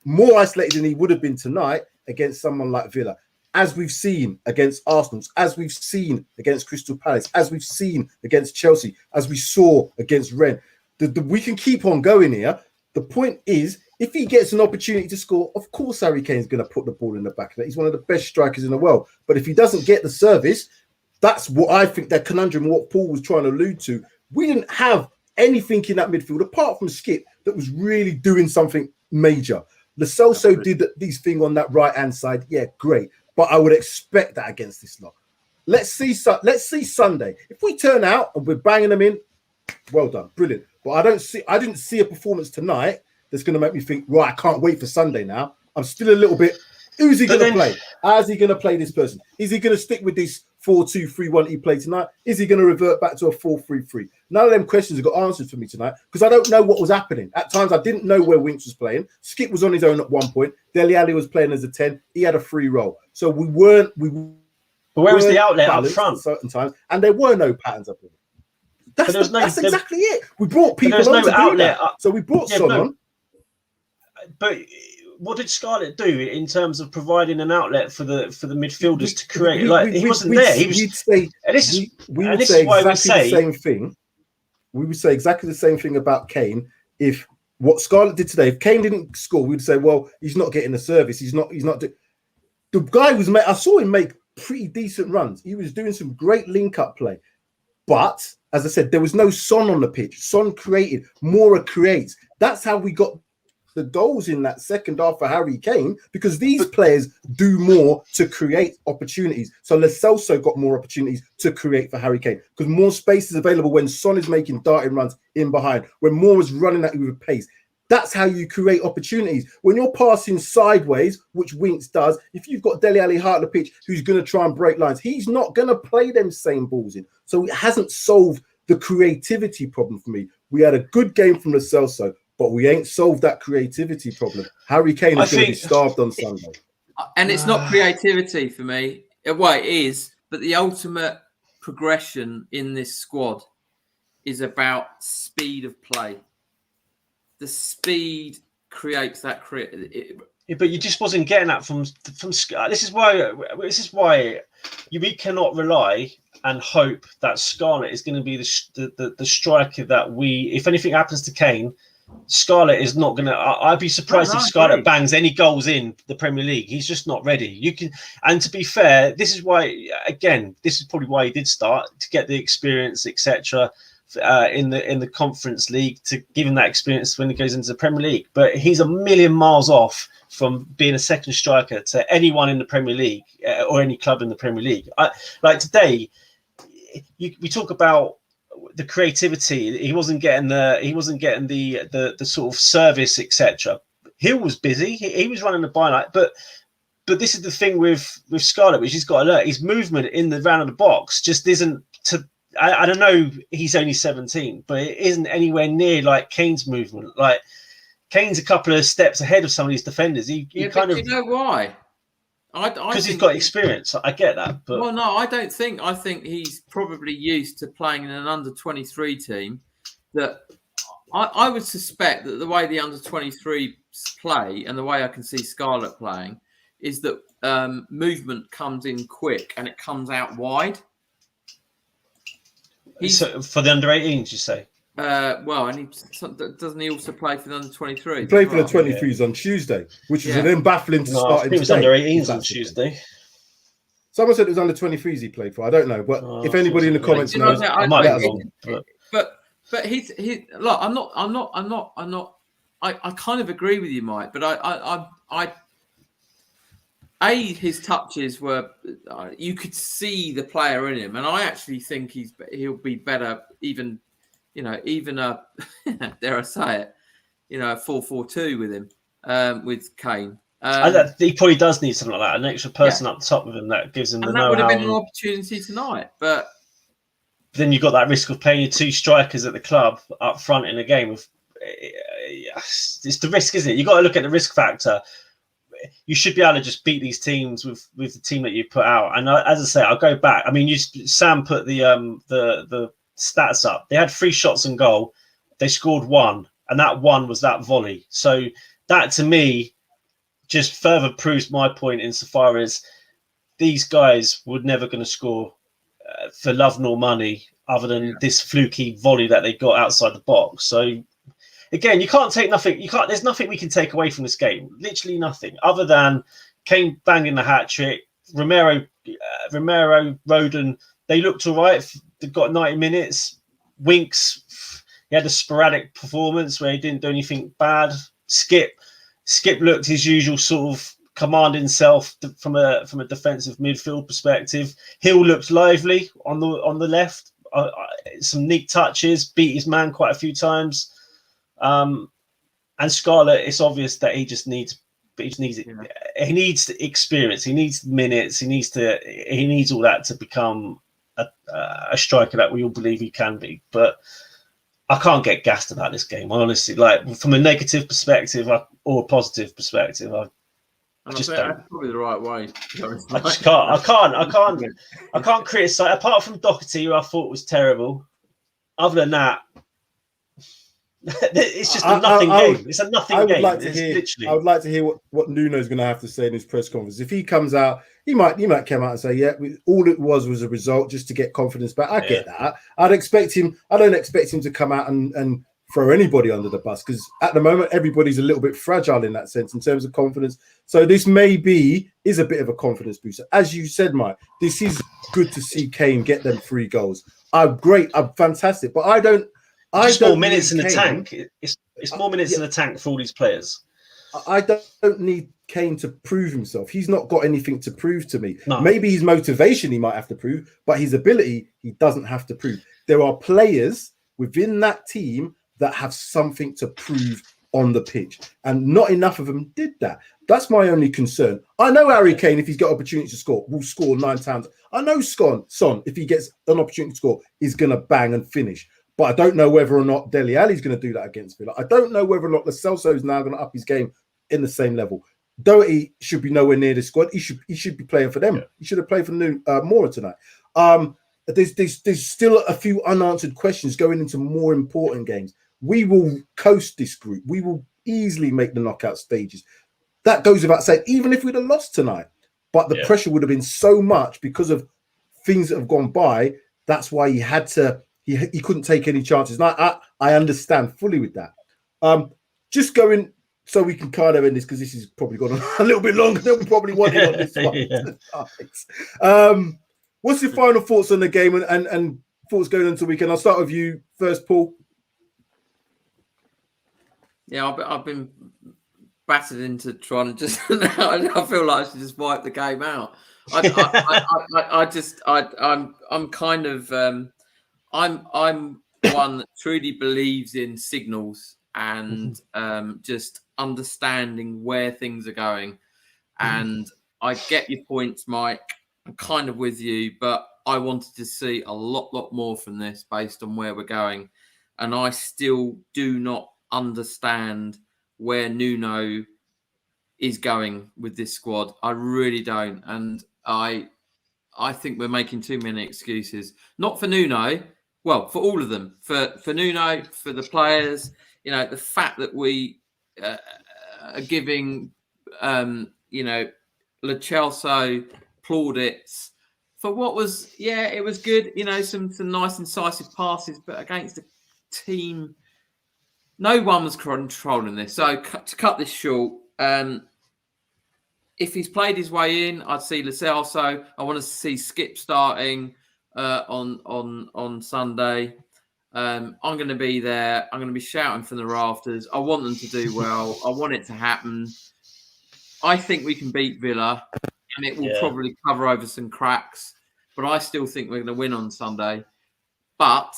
than he would have been tonight against someone like Villa, as we've seen against Arsenal, as we've seen against Crystal Palace, as we've seen against Chelsea, as we saw against Rennes. We can keep on going here. The point is, if he gets an opportunity to score, of course Harry Kane's going to put the ball in the back of it. He's one of the best strikers in the world. But if he doesn't get the service, that's what I think that conundrum, what Paul was trying to allude to. We didn't have anything in that midfield apart from Skip that was really doing something major. Lo Celso did this thing on that right-hand side. Yeah, great. But I would expect that against this lot. Let's see Sunday. If we turn out and we're banging them in, well done, brilliant. But I didn't see a performance tonight that's going to make me think, right, I can't wait for Sunday now. I'm still a little bit, who's he going to play? How's he going to play this person? Is he going to stick with this 4-2-3-1 he played tonight? Is he going to revert back to a 4-3-3? None of them questions have got answered for me tonight because I don't know what was happening. At times, I didn't know where Winks was playing. Skip was on his own at one point. Dele Alli was playing as a 10. He had a free role. So we weren't... But where was the outlet up front? At certain times, and there were no patterns up there. That's exactly it. We brought people on to do that. So we brought Son on. But what did Scarlett do in terms of providing an outlet for the midfielders to create? He wasn't there. We would say exactly the same thing. We would say exactly the same thing about Kane. If what Scarlett did today, if Kane didn't score, we'd say, well, he's not getting the service. He's not. The guy was. I saw him make pretty decent runs. He was doing some great link-up play, but as I said, there was no Son on the pitch. Son created. Mura creates. That's how we got the goals in that second half for Harry Kane, because these players do more to create opportunities. So Lo Celso got more opportunities to create for Harry Kane because more space is available when Son is making darting runs in behind, when Moore is running at you with pace. That's how you create opportunities. When you're passing sideways, which Winks does, if you've got Dele Alli hard on the pitch who's going to try and break lines, he's not going to play them same balls in. So it hasn't solved the creativity problem for me. We had a good game from Lo Celso, but we ain't solved that creativity problem. Harry Kane is going to be starved on Sunday. And it's not creativity for me. Well, it is, but the ultimate progression in this squad is about speed of play. The speed creates that Yeah, but you just wasn't getting that from. This is why we cannot rely and hope that Scarlett is going to be the striker that we. If anything happens to Kane, Scarlett is not going to. I'd be surprised if Scarlett bangs any goals in the Premier League. He's just not ready. You can, and to be fair, this is why. Again, this is probably why he did start, to get the experience, etc. In the Conference League, to give him that experience when he goes into the Premier League. But he's a million miles off from being a second striker to anyone in the Premier League or any club in the Premier League. Like today, we talk about the creativity. He wasn't getting the sort of service, etc. Hill was busy. He was running the byline, but this is the thing with Scarlett, which he's got to learn. His movement in the round of the box just isn't to. I don't know. He's only 17, but it isn't anywhere near like Kane's movement. Like Kane's a couple of steps ahead of some of these defenders. You know why? Because he's got experience. I get that. But well, no, I don't think. I think he's probably used to playing in an under-23 team. That I would suspect that the way the under-23s play and the way I can see Scarlett playing is that movement comes in quick and it comes out wide. So for the under-18s, you say? Well, and doesn't he also play for the under-23s? He played for the 23s on Tuesday, which is then baffling to start. It was under-18s on Tuesday. Someone said it was under-23s he played for. I don't know, but if anybody in the comments knows, I might be wrong. But he's look. I'm not. I kind of agree with you, Mike. But his touches were. You could see the player in him, and I actually think he'll be better even. Even a dare I say it, a 4-4-2 with him, with Kane. He probably does need something like that, an extra person up the top of him that gives him the know-how. That would have been an opportunity tonight, but then you've got that risk of playing your two strikers at the club up front in a game. It's the risk, isn't it? You've got to look at the risk factor. You should be able to just beat these teams with the team that you put out. And as I say, I'll go back. I mean, Sam put the stats up. They had 3 shots on goal. They scored 1, and that 1 was that volley. So that to me just further proves my point insofar as these guys were never going to score for love nor money other than this fluky volley that they got outside the box. So again, you can't take nothing. There's nothing we can take away from this game. Literally nothing other than Kane banging the hat trick. Romero, Rodon, they looked all right. They got 90 minutes. Winks, he had a sporadic performance where he didn't do anything bad. Skip looked his usual sort of commanding self from a defensive midfield perspective. Hill looked lively on the left. Some neat touches, beat his man quite a few times. And Scarlett, it's obvious that he needs it. Yeah. He needs experience. He needs minutes. He needs all that to become a striker that we all believe he can be. But I can't get gassed about this game, honestly. Like from a negative perspective or a positive perspective, I just don't. That's probably the right way. I just can't. I can't criticize. Apart from Doherty, who I thought was terrible. Other than that, it's just a nothing game. It's a nothing game. I would like to hear what Nuno's going to have to say in his press conference. If he comes out, he might come out and say, "Yeah, all it was a result just to get confidence back." I get that. I don't expect him to come out and throw anybody under the bus because at the moment everybody's a little bit fragile in that sense in terms of confidence. So this is a bit of a confidence booster, as you said, Mike. This is good to see Kane get them 3 goals. I'm fantastic, but I don't. It's more minutes in the tank. It's more minutes in the tank for all these players. I don't need Kane to prove himself. He's not got anything to prove to me. No. Maybe his motivation he might have to prove, but his ability he doesn't have to prove. There are players within that team that have something to prove on the pitch, and not enough of them did that. That's my only concern. I know Harry Kane, if he's got opportunity to score, will score 9 times. I know Son, if he gets an opportunity to score, is going to bang and finish. But I don't know whether or not Dele Alli's going to do that against Villa. I don't know whether or not Lo Celso is now going to up his game in the same level. Doherty should be nowhere near the squad. He should be playing for them. Yeah. He should have played for Mura tonight. There's still a few unanswered questions going into more important games. We will coast this group. We will easily make the knockout stages. that goes without saying, even if we'd have lost tonight. But the pressure would have been so much because of things that have gone by. That's why he had to, he couldn't take any chances. And I understand fully with that. Just going, so we can kind of end this, because this has probably gone on a little bit longer than we probably wanted on this one. What's your final thoughts on the game and thoughts going into the weekend? I'll start with you first, Paul. Yeah, I've been battered into trying to just. I feel like I should just wipe the game out. I'm one that truly believes in signals and just understanding where things are going. And I get your points, Mike. I'm kind of with you, but I wanted to see a lot more from this based on where we're going. And I still do not understand where Nuno is going with this squad. I really don't. And I think we're making too many excuses. Not for Nuno, well, for all of them. For Nuno, for the players, you know, the fact that we are giving, you know, Lo Celso plaudits for what was, it was good, you know, some nice incisive passes, but against a team, no one was controlling this. So to cut this short, if he's played his way in, I'd see Lo Celso. I want to see Skip starting on Sunday. I'm going to be there. I'm going to be shouting from the rafters. I want them to do well. I want it to happen. I think we can beat Villa, and it will probably cover over some cracks. But I still think we're going to win on Sunday. But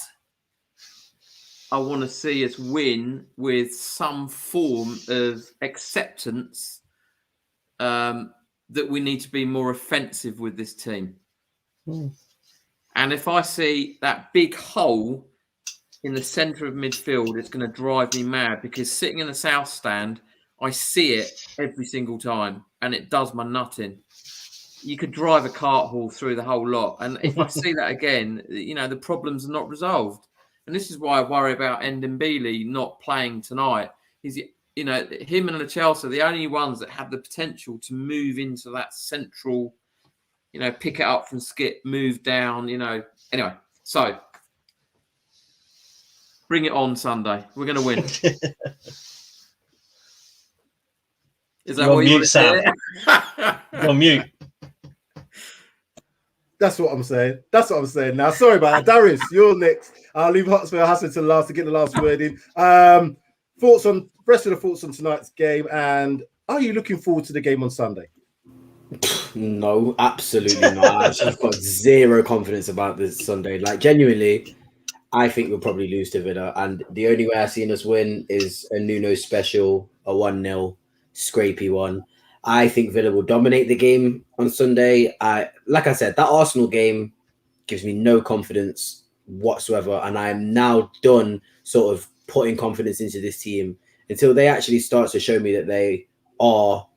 I want to see us win with some form of acceptance that we need to be more offensive with this team. And if I see that big hole in the centre of midfield, it's going to drive me mad, because sitting in the south stand, I see it every single time and it does my nut in. You could drive a cart haul through the whole lot. And if I see that again, you know, the problems are not resolved. And this is why I worry about Ndembele not playing tonight. He's, you know, him and Lo Celso are the only ones that have the potential to move into that central, you know, pick it up from Skip, move down, you know. Anyway, so bring it on Sunday. We're going to win. Is that what you want to say? You're on mute. That's what I'm saying. That's what I'm saying now. Sorry about that. Darius, you're next. I'll leave Hotspur Hassan to last to get the last word in. Thoughts on rest of the thoughts on tonight's game, and are you looking forward to the game on Sunday? No, absolutely not. I've got zero confidence about this Sunday. Like, genuinely, I think we'll probably lose to Villa, and the only way I've seen us win is a Nuno special, a 1-0 scrapey one. I think Villa will dominate the game on Sunday. Like I said, that Arsenal game gives me no confidence whatsoever, and I am now done sort of putting confidence into this team until they actually start to show me that they are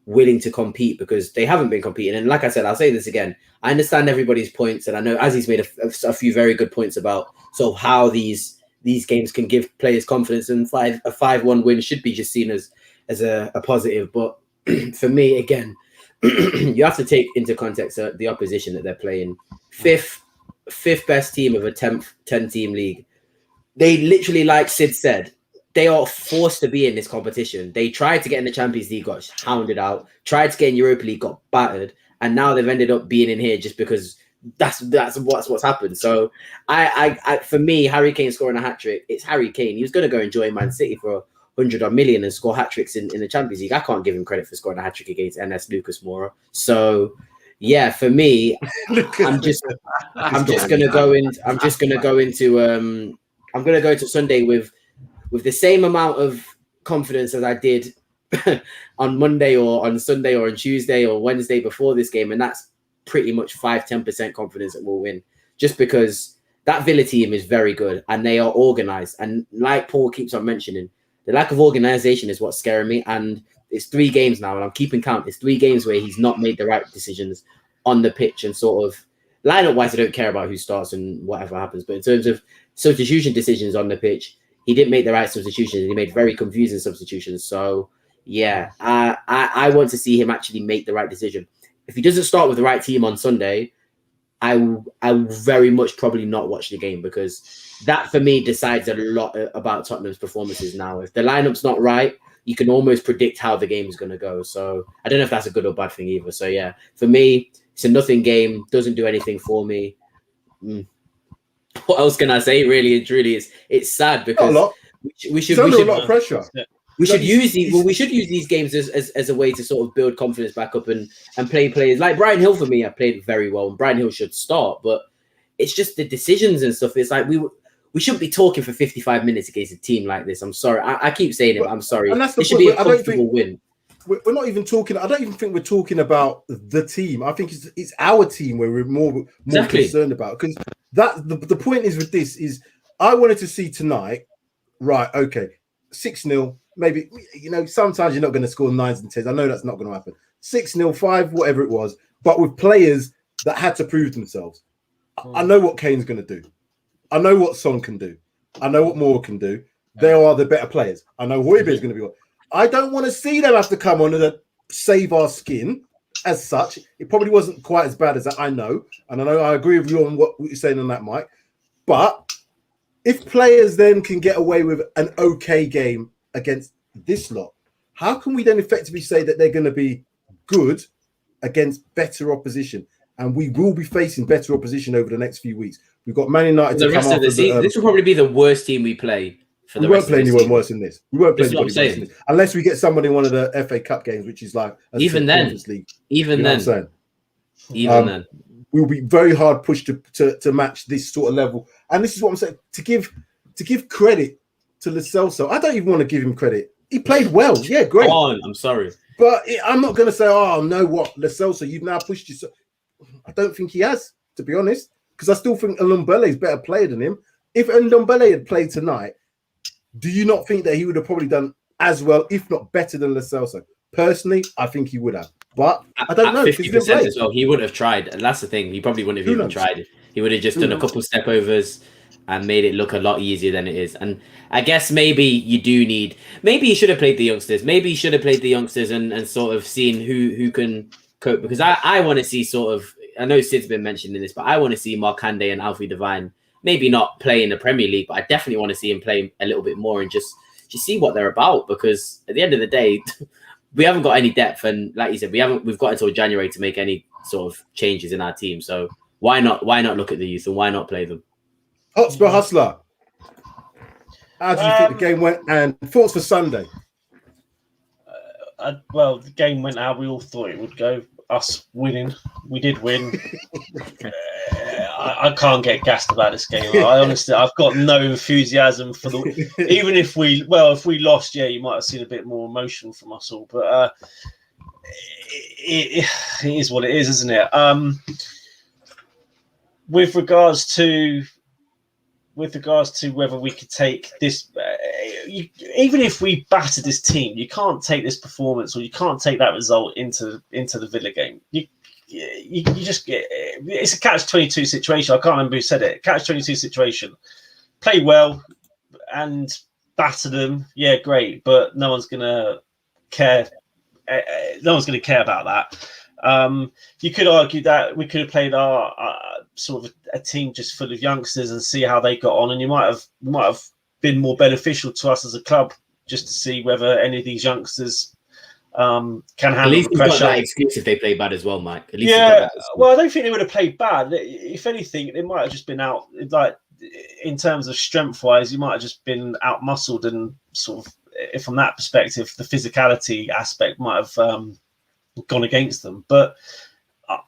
willing to compete, because they haven't been competing. And like I said, I'll say this again, I understand everybody's points, and I know Azzy's made a few very good points about sort of how these games can give players confidence, and a 5-1 win should be just seen as a positive. But for me, again, you have to take into context the opposition that they're playing. Fifth best team of a 10-team league. They literally, like Sid said, they are forced to be in this competition. They tried to get in the Champions League, got hounded out. Tried to get in Europa League, got battered, and now they've ended up being in here just because that's what's happened. So, I for me, Harry Kane scoring a hat trick. It's Harry Kane. He was going to go and join Man City for 100 million and score hat tricks in the Champions League. I can't give him credit for scoring a hat trick against NS Mura. So, yeah, for me, I'm going to go to Sunday with the same amount of confidence as I did on Monday or on Sunday or on Tuesday or Wednesday before this game, and that's pretty much 5-10% confidence that we'll win, just because that Villa team is very good and they are organized. And like Paul keeps on mentioning, the lack of organization is what's scaring me. And it's 3 games now, and I'm keeping count. It's 3 games where he's not made the right decisions on the pitch, and sort of lineup-wise, I don't care about who starts and whatever happens. But in terms of substitution decisions on the pitch, he didn't make the right substitutions, and he made very confusing substitutions. So, yeah, I want to see him actually make the right decision. If he doesn't start with the right team on Sunday, I will very much probably not watch the game, because that for me decides a lot about Tottenham's performances now. If the lineup's not right, you can almost predict how the game is going to go. So I don't know if that's a good or bad thing either. So yeah, for me, it's a nothing game. Doesn't do anything for me. What else can I say? Really and truly, it's sad because we should a lot of pressure. We should use these games as a way to sort of build confidence back up and play players like Brian Hill. For me, I played very well, and Brian Hill should start. But it's just the decisions and stuff. It's like we shouldn't be talking for 55 minutes against a team like this. I'm sorry. I keep saying it, but I'm sorry. And that's the it should be a comfortable win. We're not even talking. I don't even think we're talking about the team. I think it's our team where we're more concerned about, because the point is with this is I wanted to see tonight. Right? Okay, 6-0. Maybe, sometimes you're not going to score 9s and 10s. I know that's not going to happen. 6-0, 5, whatever it was, but with players that had to prove themselves. I know what Kane's going to do. I know what Son can do. I know what Mura can do. They are the better players. I know Hotspur is going to be one. I don't want to see them have to come on and save our skin as such. It probably wasn't quite as bad as that, I know. And I know I agree with you on what you're saying on that, Mike. But if players then can get away with an okay game against this lot, how can we then effectively say that they're going to be good against better opposition? And we will be facing better opposition over the next few weeks. We've got Man United the rest of the season. This will probably be the worst team we play. We won't play anyone worse than this. We won't play anybody worse than this, unless we get somebody in one of the FA Cup games, which is like even then. We'll be very hard pushed to match this sort of level. And this is what I'm saying, to give credit to Lo Celso. I don't even want to give him credit. He played well. Yeah, great. I'm sorry. But I'm not going to say, no, what, Lo Celso, you've now pushed yourself. I don't think he has, to be honest, because I still think Ndombele is a better player than him. If Ndombele had played tonight, do you not think that he would have probably done as well, if not better than Lo Celso? Personally, I think he would have. But I don't know. 50% as well. He would have tried. And that's the thing. He probably wouldn't have even tried. He would have just done a couple step overs and made it look a lot easier than it is. And I guess maybe he should have played the youngsters. Maybe he should have played the youngsters and sort of seen who can cope. Because I want to see sort of, I know Sid's been mentioning this, but I want to see Markande and Alfie Devine maybe not play in the Premier League, but I definitely want to see him play a little bit more and just see what they're about. Because at the end of the day, we haven't got any depth, and like you said, we've got until January to make any sort of changes in our team. So why not look at the youth and why not play them? Hotspur Hustler, how do you think the game went, and thoughts for Sunday? Well, the game went how we all thought it would go. Us winning, we did win. I can't get gassed about this game. I honestly, I've got no enthusiasm for the. Even if we lost, yeah, you might have seen a bit more emotion from us all. But it is what it is, isn't it? With regards to whether we could take this, even if we batter this team, you can't take this performance or you can't take that result into the Villa game. You just get, it's a catch-22 situation. I can't remember who said it. Catch-22 situation. Play well and batter them. Yeah, great, but no one's gonna care. No one's gonna care about that. You could argue that we could have played our sort of a team just full of youngsters and see how they got on, and you might have been more beneficial to us as a club just to see whether any of these youngsters can handle at least the pressure. Got that excuse if they play bad as well, Mike. At least well, I don't think they would have played bad. If anything, they might have just been out, like in terms of strength-wise, you might have just been out-muscled, and sort of, from that perspective, the physicality aspect might have gone against them. But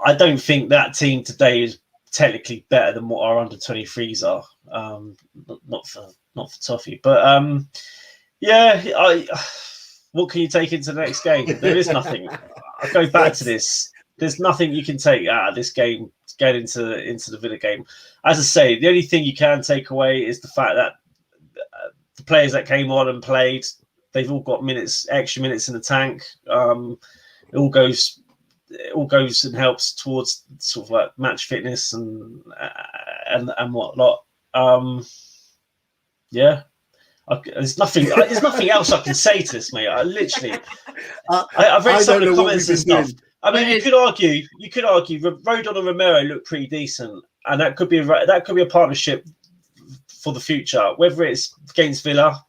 I don't think that team today is technically better than what our under-23s are. Not for Toffee, but what can you take into the next game? There is nothing. I go back to this. There's nothing you can take out of this game to get into the Villa game. As I say, the only thing you can take away is the fact that the players that came on and played, they've all got extra minutes in the tank. It all goes and helps towards sort of like match fitness and whatnot. There's nothing else I can say to this, mate. I've read some of the comments and stuff. I mean, you could argue Rodon and Romero look pretty decent, and that could be a partnership for the future. Whether it's against Villa,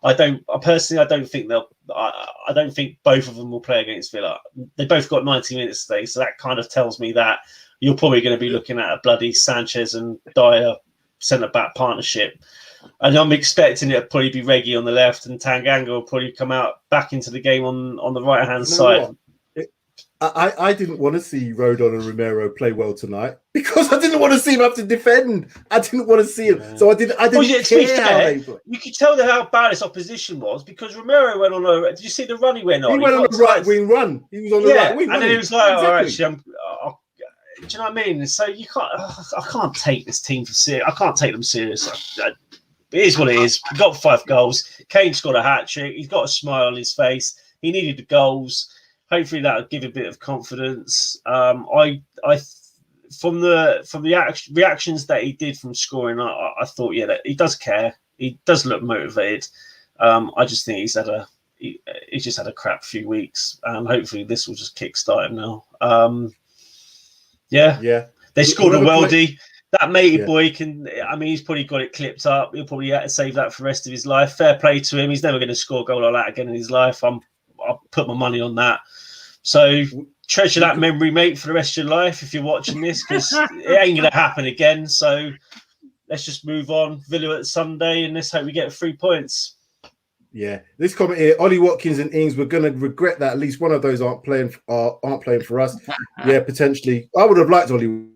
I don't think I don't think both of them will play against Villa. They both got 90 minutes today, so that kind of tells me that you're probably going to be looking at a bloody Sanchez and Dyer centre-back partnership. And I'm expecting it to probably be Reggie on the left, and Tanganga will probably come out back into the game on the right-hand side. I didn't want to see Rodon and Romero play well tonight because I didn't want to see him have to defend. I didn't want to see him, so I didn't care how they played. You could tell how bad his opposition was because Romero went on a. Did you see the run he went on? He went on the right wing run. He was on the right wing, and then he was like, "Oh, actually, do you know what I mean?" So you can't. I can't take this team for serious. I can't take them serious. It is what it is. He got 5 goals. Kane's got a hat trick. He's got a smile on his face. He needed the goals. Hopefully that'll give a bit of confidence. From the reactions that he did from scoring, I thought, that he does care. He does look motivated. I just think he's just had a crap few weeks, and hopefully this will just kickstart him now. They scored a worldie. That matey boy he's probably got it clipped up. He'll probably have to save that for the rest of his life. Fair play to him. He's never going to score a goal like that again in his life. I'll put my money on that. So treasure that memory, mate, for the rest of your life if you're watching this, because it ain't going to happen again. So let's just move on. Villa at Sunday, and let's hope we get 3 points. Yeah, this comment here: Ollie Watkins and Ings. We're going to regret that at least one of those aren't playing for us. Yeah, potentially. I would have liked Ollie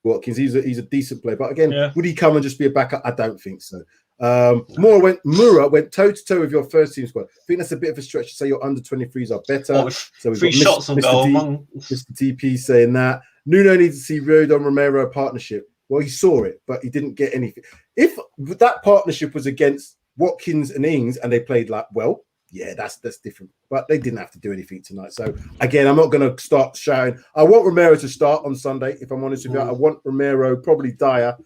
Watkins. He's a decent player, but again, would he come and just be a backup? I don't think so. Mura went toe to toe with your first team squad. I think that's a bit of a stretch to say your under 23s are better. So we've got 3 shots on goal. Mr. DP saying that Nuno needs to see Rodon Romero partnership. Well, he saw it, but he didn't get anything. If that partnership was against Watkins and Ings and they played that's different. But they didn't have to do anything tonight. So again, I'm not going to start shouting. I want Romero to start on Sunday. If I'm honest with you, I want Romero, probably Dyer.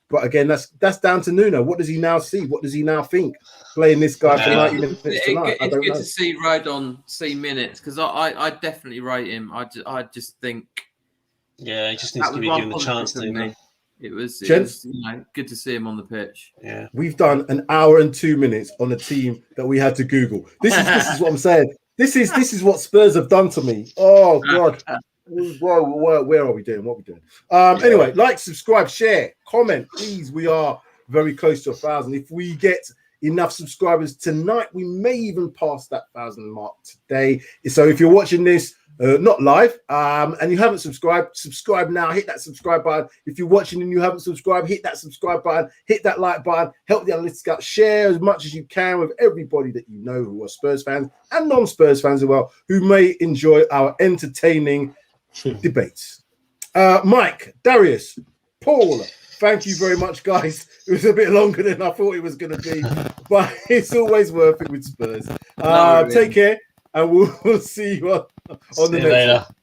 But again, that's down to Nuno. What does he now see? What does he now think? Playing this guy for 90 minutes tonight. It's good to see Rodon see minutes because I definitely rate him. I just think. Yeah, he just needs to be given the chance to. It was good to see him on the pitch. Yeah, we've done an hour and 2 minutes on a team that we had to Google. This is what I'm saying. This is what Spurs have done to me. Oh God. Where are we doing? What are we doing? Anyway, like, subscribe, share, comment, please. We are very close to 1,000. If we get enough subscribers tonight, we may even pass that 1,000 mark today. So if you're watching this not live and you haven't subscribe now. Hit that subscribe button. If you're watching and you haven't subscribed, hit that subscribe button, hit that like button, help the analytics out, share as much as you can with everybody that you know who are Spurs fans and non-Spurs fans as well, who may enjoy our entertaining debates. Mike, Darius, Paul, thank you very much, guys. It was a bit longer than I thought it was going to be, but it's always worth it with Spurs. Take care, and we'll see you on the next one.